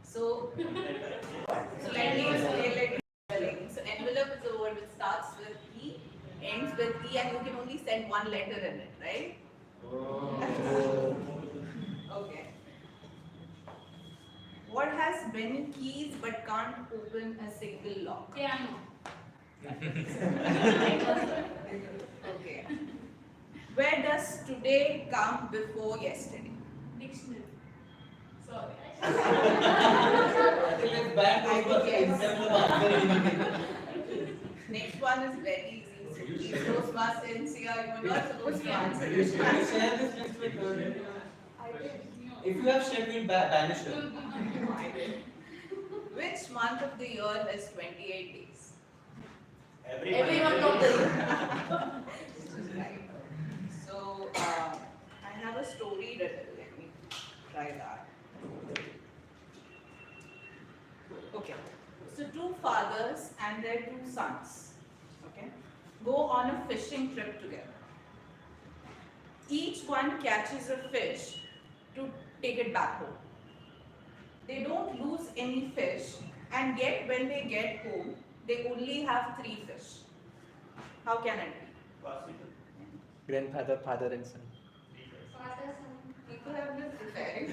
Speaker 12: So let me explain. So envelope is a word which starts with E, ends with E, and you can only send one letter in it, right? Okay. What has many keys but can't open a single lock?
Speaker 7: Piano.
Speaker 12: Okay. Where does today come before yesterday?
Speaker 7: Dictionary. Sorry.
Speaker 1: If it's bad,
Speaker 12: I
Speaker 1: then
Speaker 12: guess.
Speaker 1: instead of answering.
Speaker 12: Next one is very easy. Please, Toastmaster Insiya, you were not supposed to answer
Speaker 1: You
Speaker 12: this
Speaker 1: should
Speaker 12: one.
Speaker 1: share this list with her.
Speaker 12: I did.
Speaker 1: If you have shared, we'll banish her.
Speaker 12: I did. Which month of the year has 28 days? Every month of the year. Right. So, I have a story written. Let me try that. Okay. So, two fathers and their two sons, okay, go on a fishing trip together. Each one catches a fish to take it back home. They don't lose any fish, and yet when they get home, they only have 3 fish. How can it be?
Speaker 14: Grandfather, father and son.
Speaker 12: People have been preparing.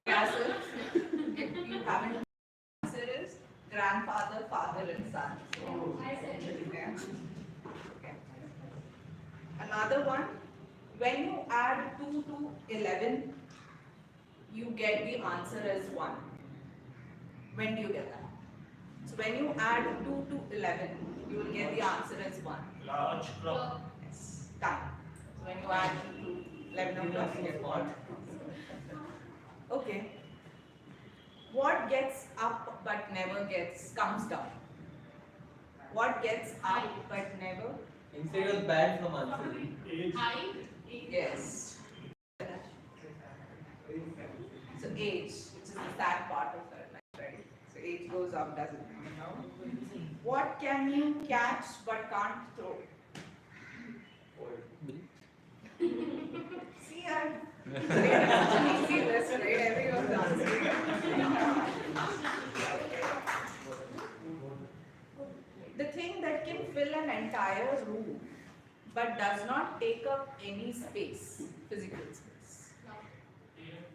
Speaker 12: Yeah, so if you haven't, answer is grandfather, father, and son. So,
Speaker 7: I said it.
Speaker 12: yeah. Okay. Another one, when you add 2 to 11, you get the answer as 1. When do you get that? So when you add 2 to 11, you will get the answer as 1.
Speaker 11: Large clock.
Speaker 12: Yes, time. So when you add 2 to 11 o'clock, you get what? Okay. What gets up but never comes down? What gets up but never?
Speaker 1: Instead of banned from answering.
Speaker 7: I.
Speaker 12: Yes. So age, which is the sad part of her life, right? So age goes up, doesn't come down. What can you catch but can't throw? See, it's such an easy list, right? Everyone's answering. The thing that can fill an entire room but does not take up any space, physical space.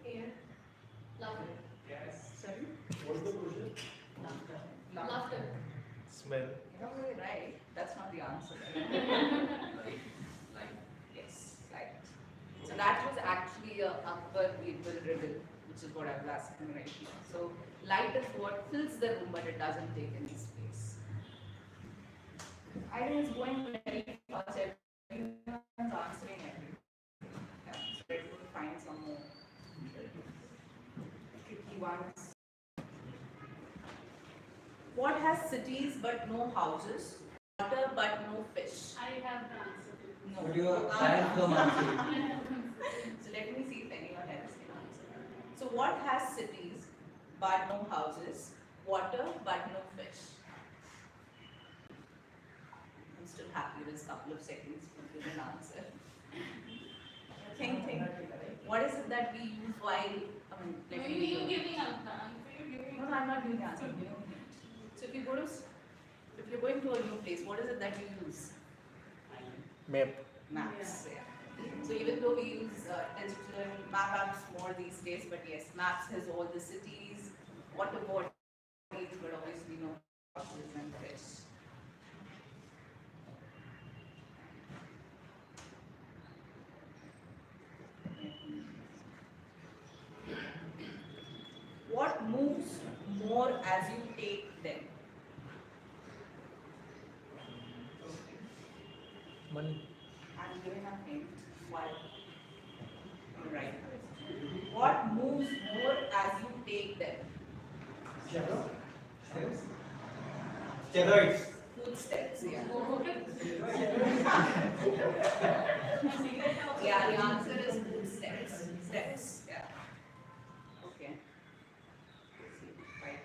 Speaker 7: Air. Laughter.
Speaker 12: Sorry?
Speaker 11: What's the question?
Speaker 7: Laughter.
Speaker 4: Smell.
Speaker 12: You're not really right. That's not the answer. Yes, light. So that was actually a Akbar Birbal riddle, which is what I was asking right now. So light is what fills the room, but it doesn't take any space. I think it's going very fast. Everyone's answering everything. Yeah, so let me find some more tricky ones. What has cities but no houses? Water but no fish?
Speaker 7: I have the answer.
Speaker 12: No.
Speaker 1: But you are banned from answering.
Speaker 12: So let me see if anyone else can answer. So what has cities but no houses, water but no fish? I'm still happy with a couple of seconds to give an answer. Think. What is it that we use while,
Speaker 7: Maybe you giving answer.
Speaker 12: No, I'm not giving the answer. You know. So if you're going to a new place, what is it that you use?
Speaker 14: Map.
Speaker 12: Maps. Yeah. So even though we use digital map apps more these days, but yes, maps has all the cities, water bodies, but obviously no buses and fish. What moves more as you take them?
Speaker 4: Money.
Speaker 12: I'm giving a hint. Why? Right. What moves more as you take them?
Speaker 1: Steroids.
Speaker 12: Footsteps, yeah. Yeah, the answer is footsteps. Steps, yeah. Okay. Right.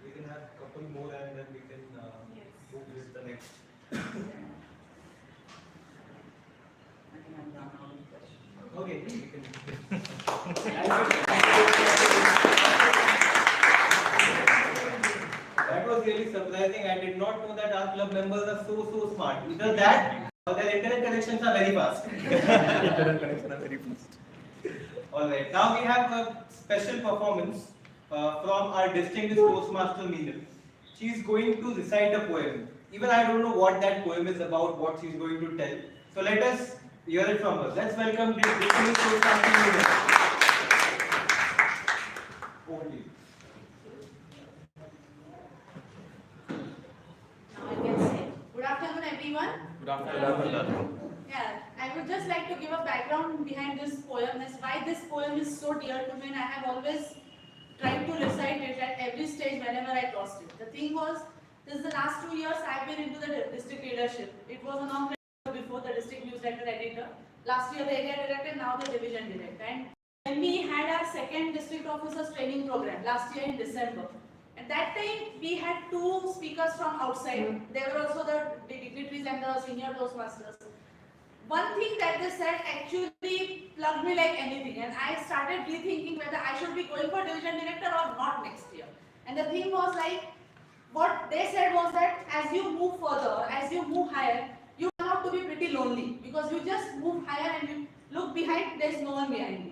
Speaker 1: We can have a couple more and then we can move with the next. Okay, we can. That was really surprising. I did not know that our club members are so smart. Either that or their internet connections are very fast.
Speaker 4: Internet connection are very fast.
Speaker 1: Alright, now we have a special performance from our distinguished Toastmaster Meena. She is going to recite a poem. Even I don't know what that poem is about, what she is going to tell. So let us hear it from her. Let's welcome the distinguished Toastmaster Meena. Over to you.
Speaker 17: Now I can say, good afternoon everyone.
Speaker 4: Good afternoon.
Speaker 17: Yeah, I would just like to give a background behind this poem, as why this poem is so dear to me, and I have always tried to recite it at every stage whenever I crossed it. The thing was, this is the last 2 years I have been into the district leadership. It was a non-director before, the district news director editor. Last year the area director, now the division director. And when we had our second district officers training program last year in December, at that time we had 2 speakers from outside. They were also the dignitaries and the senior Toastmasters. One thing that they said actually plugged me like anything, and I started rethinking whether I should be going for division director or not next year. And the thing was like, what they said was that as you move further, as you move higher, you turn out to be pretty lonely, because you just move higher and you look behind, there's no one behind you.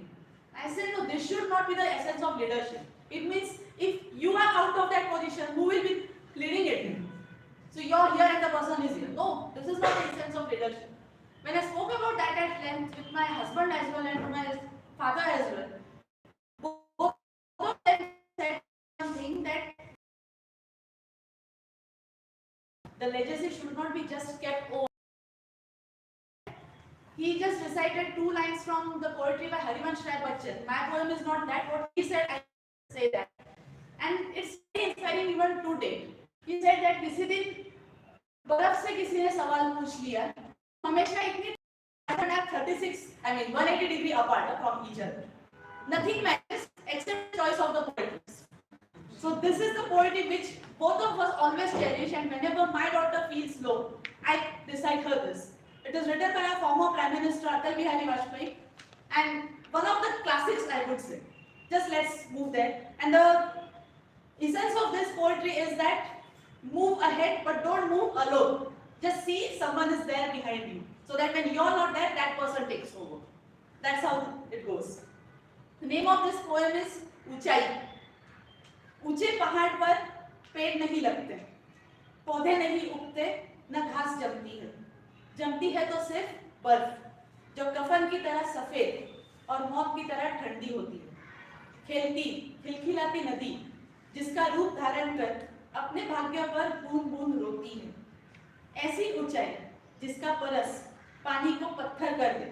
Speaker 17: I said, no, this should not be the essence of leadership. It means if you are out of that position, who will be leading it? So you're here and the person is here. No, this is not the essence of leadership. When I spoke about that at length with my husband as well and my father as well, both of them said one thing, that the legacy should not be just kept over. He just recited 2 lines from the poetry by Harivansh Rai Bachchan. My poem is not that. What he said, I say that. And it's very inspiring even today. He said that किसी दिन बर्फ से किसी ने सवाल पूछ लिया, हमेशा इतनी 180 degree apart from each other. Nothing matters except choice of the poetry. So this is the poetry which both of us always cherish, and whenever my daughter feels low, I recite her this. It is written by our former Prime Minister Atal Bihari Vajpayee, and one of the classics, I would say. Just let's move there. And the essence of this poetry is that move ahead, but don't move alone. Just see someone is there behind you, so that when you're not there, that person takes over. That's how it goes. The name of this poem is ऊंचाई. ऊंचे पहाड़ पर पेड़ नहीं लगते, पौधे नहीं उगते, न घास जमती है तो सिर्फ बर्फ, जो कफन की तरह सफेद और मौत की तरह ठंडी होती है. खेलती खिलखिलाती नदी, जिसका रूप धारण कर अपने भाग्य पर बूंद बूंद रोती है. ऐसी ऊंचाई जिसका परस पानी को पत्थर कर दे,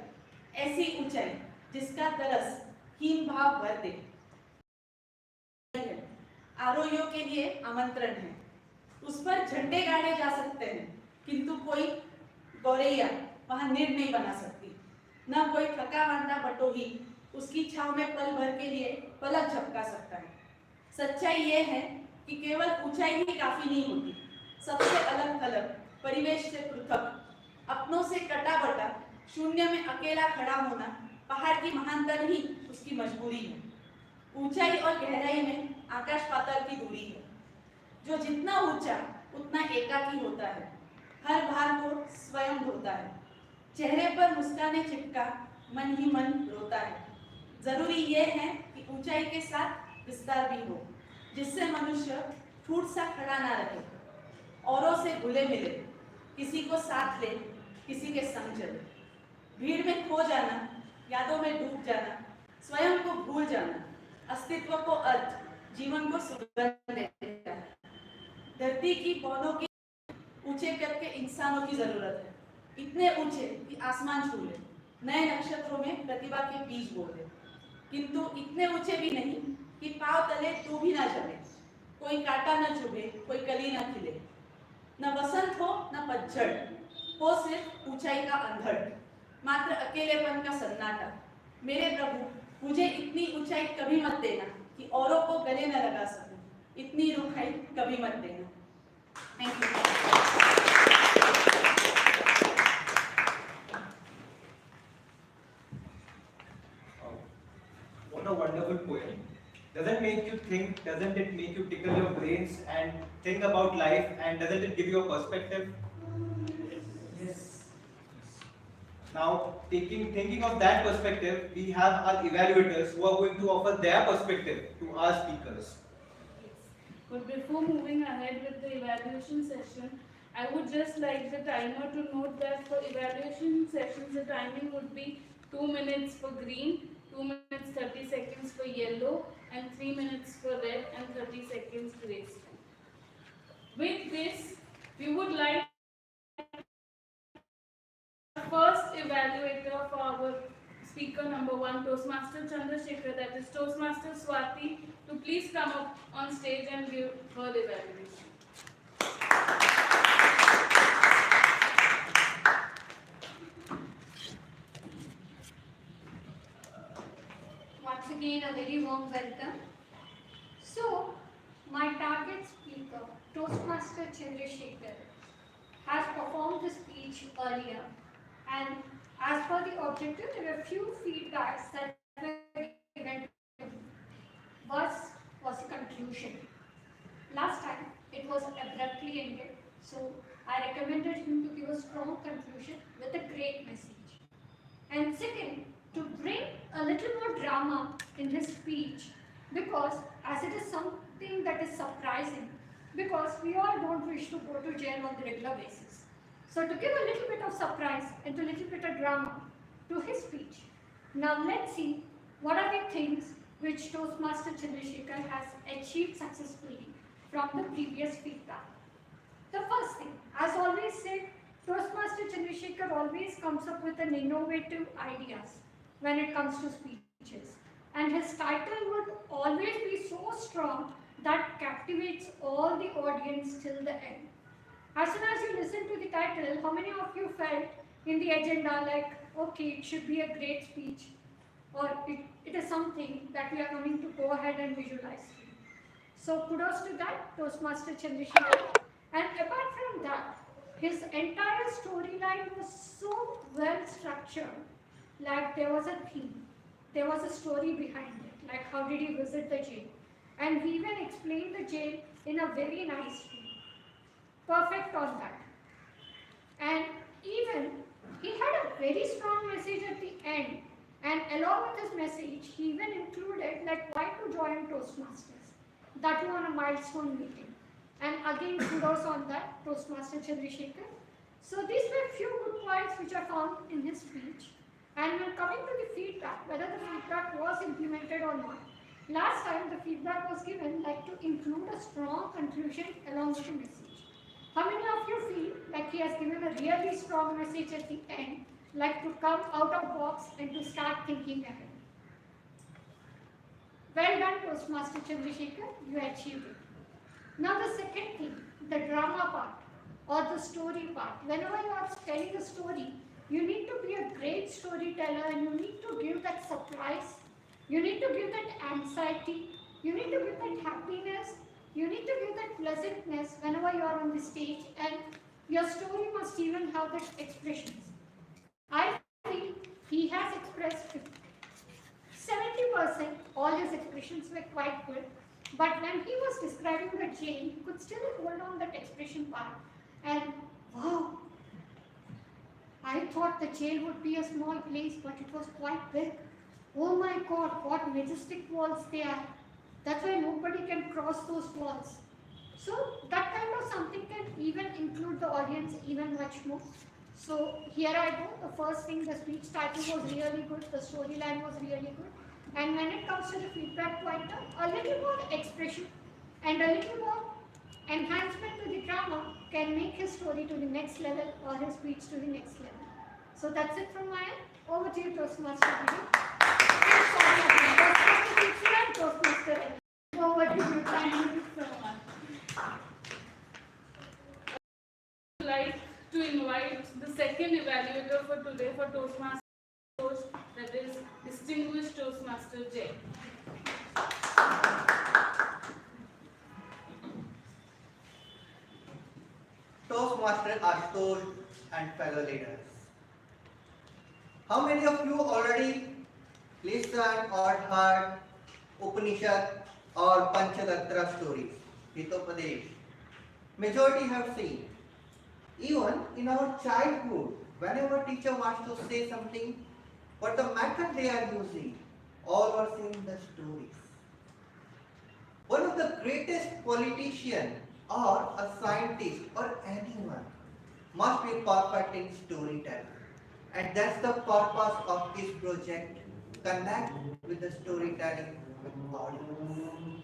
Speaker 17: ऐसी ऊंचाई जिसका तरस हीन भाव भर दे. आरोहियों के लिए आमंत्रण है, उस पर झंडे गाड़े जा सकते हैं, किंतु कोई गौरैया वहां नींव नहीं बना सकती, न कोई थका मांदा बटोही उसकी छाव में पल भर के लिए पलक झपका सकता है. सच्चाई ये है कि केवल ऊंचाई ही काफी नहीं होती, सबसे अलग थलग, परिवेश से पृथक, अपनों से कटा बटा, शून्य में अकेला खड़ा होना पहाड़ की महानता नहीं, उसकी मजबूरी है। ऊंचाई और गहराई में आकाश पाताल की दूरी है। जो जितना ऊंचा उतना एकाकी होता है, हर भार को स्वयं ढोता है। चेहरे पर मुस्काने चिपका, मन ही मन रोता है। जरूरी यह है कि ऊंचाई के साथ विस्तार भी हो, जिससे मनुष्य फूट सा खड़ा ना रहे, औरों से घुले मिले, किसी को साथ ले, किसी के संग चले। भीड़ में खो जाना, यादों में डूब जाना, स्वयं को भूल जाना, अस्तित्व को अर्थ, जीवन को सुगंध देता है। धरती की पौधों की ऊंचे कद के इंसानों की जरूरत है, इतने ऊंचे कि आसमान छू ले, नए नक्षत्रों में प्रतिभा के बीज बो दे, किंतु इतने ऊंचे भी नहीं कि पांव तले तू भी ना जमे, कोई कांटा न चुभे, कोई कली न खिले, न वसंत हो न पतझड़ हो, सिर्फ ऊंचाई का अंधड़, मात्र अकेलेपन का सन्नाटा। मेरे प्रभु, मुझे इतनी ऊंचाई कभी मत देना कि औरों को गले न लगा सकूं, इतनी रुखाई कभी मत देना। Thank you.
Speaker 1: What a wonderful poem. Doesn't it make you tickle your brains and think about life, and doesn't it give you a perspective?
Speaker 17: Yes.
Speaker 1: Now, thinking of that perspective, we have our evaluators who are going to offer their perspective to our speakers.
Speaker 7: But before moving ahead with the evaluation session, I would just like the timer to note that for evaluation sessions, the timing would be 2 minutes for green, 2 minutes 30 seconds for yellow, and 3 minutes for red, and 30 seconds grace. With this, we would like first evaluator for our speaker number 1, Toastmaster Chandrasekhar, that is Toastmaster Swati, to please come up on stage and give her evaluation.
Speaker 15: Once again, a very warm welcome. So, my target speaker, Toastmaster Chandrasekhar, has performed the speech earlier, and as per the objective, there were few feedbacks that were given to him. First was the conclusion. Last time, it was abruptly ended, so I recommended him to give a strong conclusion with a great message. And second, to bring a little more drama in his speech, because as it is something that is surprising, because we all don't wish to go to jail on the regular basis. So to give a little bit of surprise and a little bit of drama to his speech. Now let's see what are the things which Toastmaster Chandrasekhar has achieved successfully from the previous feedback. The first thing, as always said, Toastmaster Chandrasekhar always comes up with an innovative ideas when it comes to speeches. And his title would always be so strong that captivates all the audience till the end. As soon as you listen to the title, how many of you felt in the agenda like, okay, it should be a great speech, or it is something that we are going to go ahead and visualize? So kudos to that, Toastmaster Chandrasekhar. And apart from that, his entire storyline was so well structured, like there was a theme, there was a story behind it, like how did he visit the jail. And he even explained the jail in a very nice way. Perfect on that. And even he had a very strong message at the end, and along with his message, he even included like why to join Toastmasters, that too on a milestone meeting. And again, kudos on that, Toastmaster Chandrasekhar. So these were few good points which are found in his speech. And when coming to the feedback, whether the feedback was implemented or not, last time the feedback was given like to include a strong conclusion along with the message. How many of you feel like he has given a really strong message at the end, like to come out of box and to start thinking ahead? Well done, Toastmaster Chandrasekhar, you achieved it. Now the second thing, the drama part or the story part. Whenever you are telling a story, you need to be a great storyteller and you need to give that surprise, you need to give that anxiety, you need to give that happiness, you need to give that pleasantness whenever you are on the stage, and your story must even have that expressions. I feel he has expressed 50%, all his expressions were quite good. But when he was describing the jail, he could still hold on that expression part. And wow, I thought the jail would be a small place, but it was quite big. Oh my God, what majestic walls they are. That's why nobody can cross those walls. So that kind of something can even include the audience even much more. So here I go. The first thing, the speech title was really good. The storyline was really good. And when it comes to the feedback pointer, a little more expression and a little more enhancement to the drama can make his story to the next level or his speech to the next level. So that's it from my end. Over to you, Toastmaster. Toastmaster. Over to you.
Speaker 7: Thank you so much. I would like to invite the second evaluator for today for Toastmaster course, that is Distinguished Toastmaster Jay.
Speaker 14: Toastmaster Ashutosh and fellow leaders. How many of you already listened or heard Upanishad or Panchadatra stories? Hitopadesh. Majority have seen. Even in our childhood, whenever teacher wants to say something, what the method they are using, all are saying the stories. One of the greatest politician or a scientist or anyone must be perfect in storytelling. And that's the purpose of this project, connect with the storytelling with audience.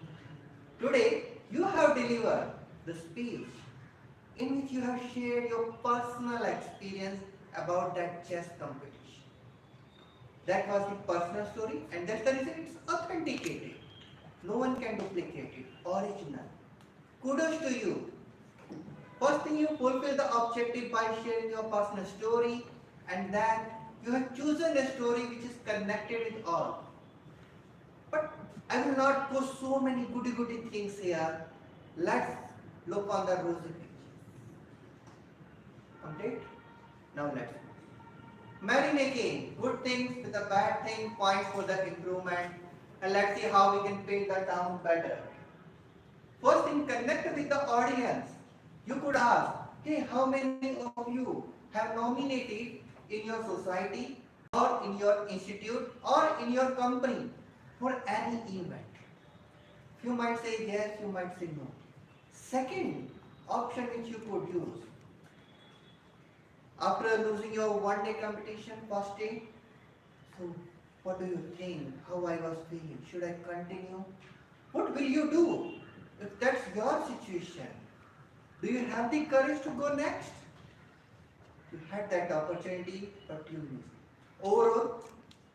Speaker 14: Today, you have delivered the speech in which you have shared your personal experience about that chess competition. That was the personal story, and that's the reason it's authenticated. No one can duplicate it, original. Kudos to you. First thing, you fulfill the objective by sharing your personal story, and then you have chosen a story which is connected with all. But I will not put so many goody things here. Let's look on the rosy picture. Complete? Now let's move. Marinating good things with the bad thing, points for the improvement, and let's see how we can pin that down better. First thing, connect with the audience. You could ask, hey, how many of you have nominated in your society or in your institute or in your company for any event? You might say yes, you might say no. Second option which you could use, after losing your one-day competition, first day, so what do you think? How I was feeling? Should I continue? What will you do if that's your situation? Do you have the courage to go next? You had that opportunity, but you missed. Overall,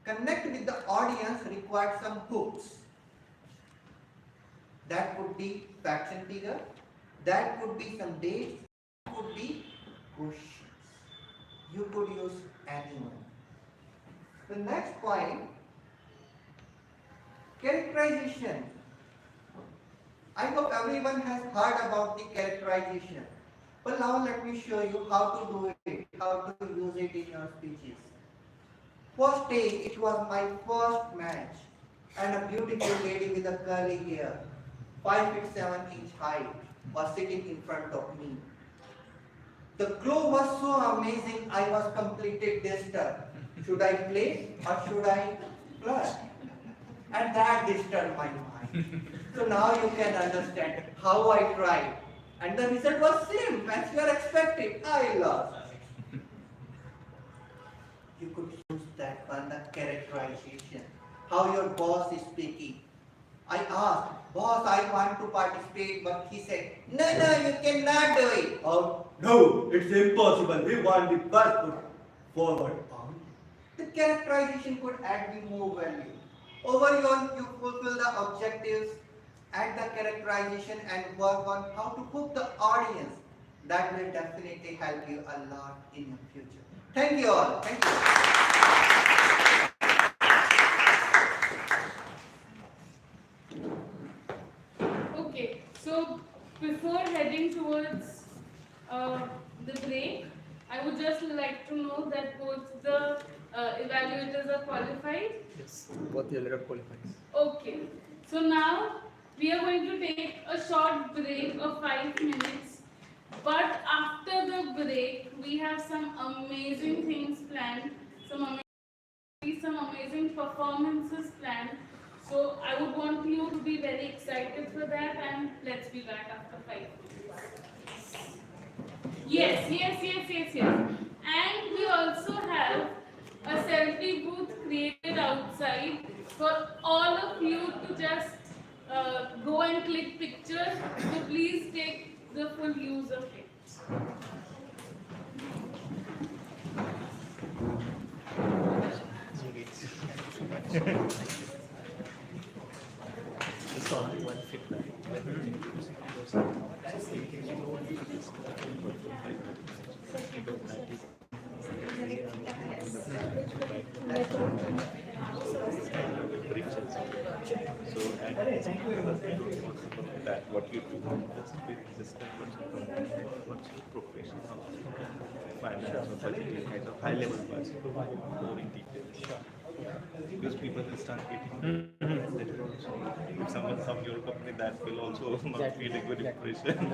Speaker 14: connect with the audience required some hooks. That could be facts and figure, that could be some dates, that could be questions. You could use anyone. The next point, characterization. I hope everyone has heard about the characterization. But now let me show you how to do it, how to use it in your speeches. First day, it was my first match, and a beautiful lady with a curly hair, 5 feet 7 inch height, was sitting in front of me. The glow was so amazing, I was completely disturbed. Should I play or should I flirt? And that disturbed my mind. So now you can understand how I tried. And the result was same as you are expecting. I lost. You could use that on the characterization. How your boss is speaking. I asked, boss, I want to participate, but he said, no, you cannot do it. Oh, no, it's impossible. We want the best foot forward. The characterization could add me more value. Overall, you fulfill the objectives, add the characterization, and work on how to hook the audience. That will definitely help you a lot in your future. Thank you all. Thank you.
Speaker 7: Okay, so before heading towards the break, I would just like to know that both the evaluators are qualified?
Speaker 13: Yes, both the other qualifies.
Speaker 7: Okay. So now we are going to take a short break of 5 minutes. But after the break, we have some amazing things planned, some amazing performances planned. So I would want you to be very excited for that, and let's be back after 5 minutes. Yes. And we also have a selfie booth created outside for all of you to just go and click pictures. So please take the full use of it.
Speaker 4: Just only one feedback. So, and that what you do, just this kind of what's your profession, finance or budgeting kind of high level parts, more in detail. Because people will start getting if someone from your company, that will also not create a good impression.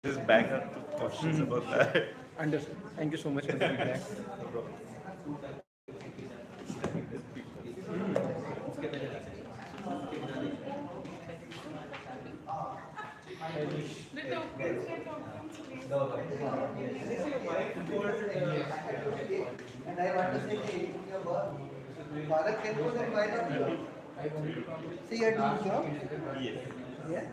Speaker 4: Just bang up to questions about that.
Speaker 13: Understood. Thank you so much for the feedback.
Speaker 4: No problem.
Speaker 14: And I want to say anything about Bharat can go then why not you? See your job?
Speaker 4: Yes.
Speaker 14: Yeah.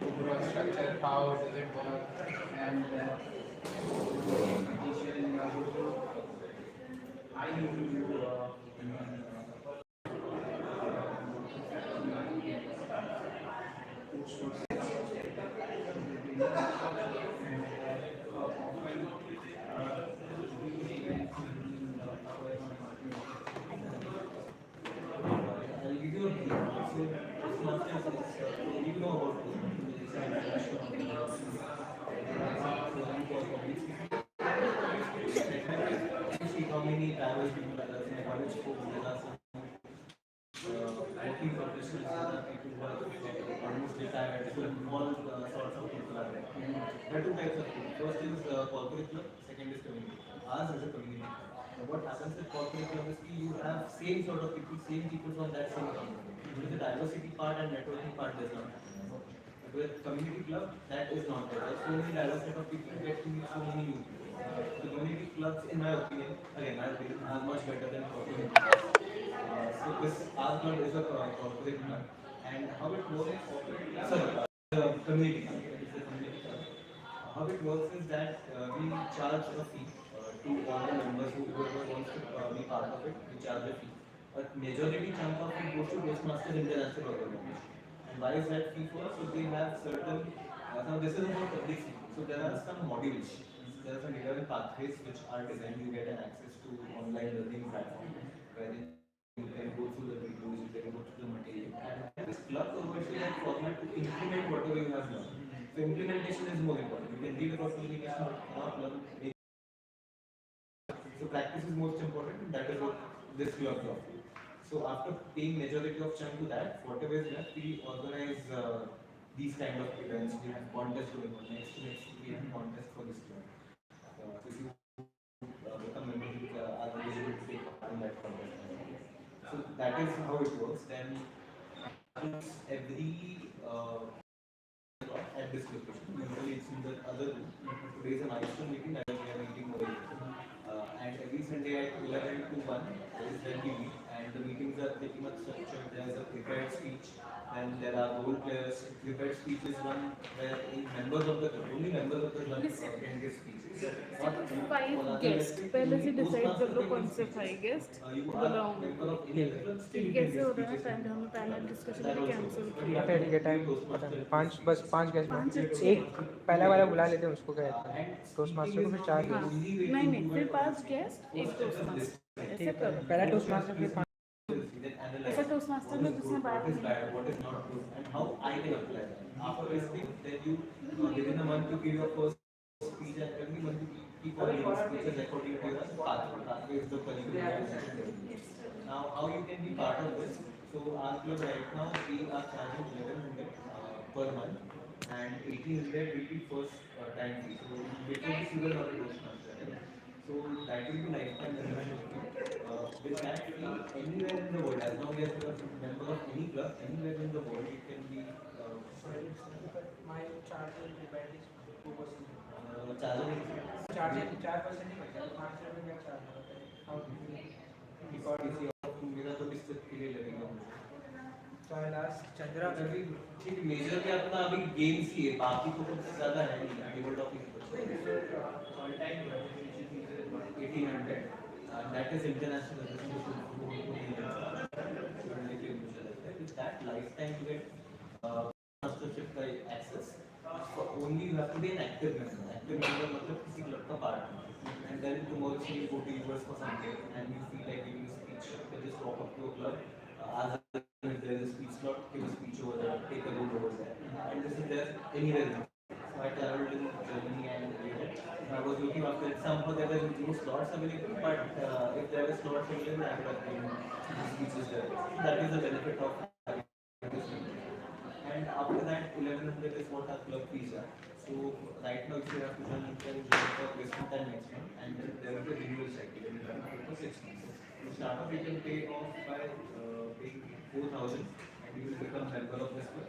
Speaker 5: Overall structure, how does it work, and I need to do
Speaker 1: how many diverse people are there in college schools. There are some working professionals, there are people who are almost retired, so all sorts of people are there. There are two types of people. First is corporate club, second is community. Ours is a community. Now what happens with corporate club is you have same sort of people, same people from that same company. With the diversity part and networking part does not happen. With community club, that is not there. There's so many diverse set of people, you get to meet so many new people. The community clubs, in my opinion, again, my opinion, are much better than corporate clubs. So this our club is a corporate club, and how it works, the community club. It is a community club. How it works is that we charge a fee to all the members whoever wants to be part of it. We charge a fee. But majority chunk of it goes to Toastmasters International Organization. And why is that fee for? So they have certain. Now this is about public speaking. So there are some modules. There are some development pathways which are designed. You get an access to online learning platform wherein you can go through the videos, you can go through the material. And this club provides you that format to implement whatever you have learned. So implementation is more important. You can read about communication, but not learn. So practice is most important, and that is what this club does. So after paying majority of chunk to that, whatever is left, we organize these kind of events. We have contests going on. Next we have contest for this club. So if you become member, you are eligible to take part in that contest. So that is how it works. Then every at this location. Usually it's in the other room. Today is a milestone meeting that we are meeting over here. And every Sunday at 11 to 1 is when we meet. And the meetings are pretty much structured. There is a prepared speech, and there are role players. Prepared speech is one where members of the club, only members of the club can give speeches.
Speaker 7: Five guests पहले से decide कर लो कौन से 5 guest बुलाऊंगी कैसे हो रहा है time हमें पैनल डिस्कशन भी कैंसिल किया
Speaker 5: ठीक है टाइम पता नहीं पाँच बस पाँच गेस्ट एक पहला वाला बुला लेते हैं उसको कहते हैं टोस्ट मास्टर को फिर 4
Speaker 7: हाँ नहीं फिर 5 गेस्ट एक टोस्ट मास्टर ऐसे करो
Speaker 5: पहला टोस्ट मास्टर फिर
Speaker 1: analyze
Speaker 17: ऐसा Toastmaster में दूसरा
Speaker 1: what is bad, what is not good, and how I can apply that. After listening, then you within a month you give your first speech, and every month you keep on giving speeches according to your pathway. Pathway is the curriculum. Now, how you can be part of this? So, our club right now we are charging 1100 per month, and 1800 will be first time fee. So, before this you were not a Toastmaster, right? So that will be lifetime membership. With that fee, anywhere in the world, as long as you are a member of any club, anywhere in the world, you can be.
Speaker 5: My charge will be by this 2%.
Speaker 1: Charging.
Speaker 5: Charging 4% ही बचा, 500 रुपये का charge होता है. How do you
Speaker 1: record किसी और को मेरा तो किस के लिए लगेगा मुझे.
Speaker 5: कैलाश चंद्रा
Speaker 1: अभी ठीक मेजर पे अपना अभी गेम्स ही है, बाकी तो कुछ ज्यादा है नहीं. Table top he all time 1800, and that is international registration. With that lifetime you get mastership by access. So only you have to be an active member. Active member मतलब किसी क्लब का part. And then tomorrow you go to US for something and you feel like giving a speech, you can just walk up to a club, ask them if there is a speech slot, give a speech over there, take a room over there. And this is there anywhere. So I traveled in Germany and Europe. I was looking after it. Somehow there were no slots available, but if there were slots available, I would have given speeches there. So that is the benefit of having this membership. And after that, 1100 is what our club fees are. So right now, if you have to join, you can join for this month and next month, and then there is a renewal cycle. You have to pay for 6 months. To start off, you can pay off by paying 4,000, and you will become member of this club.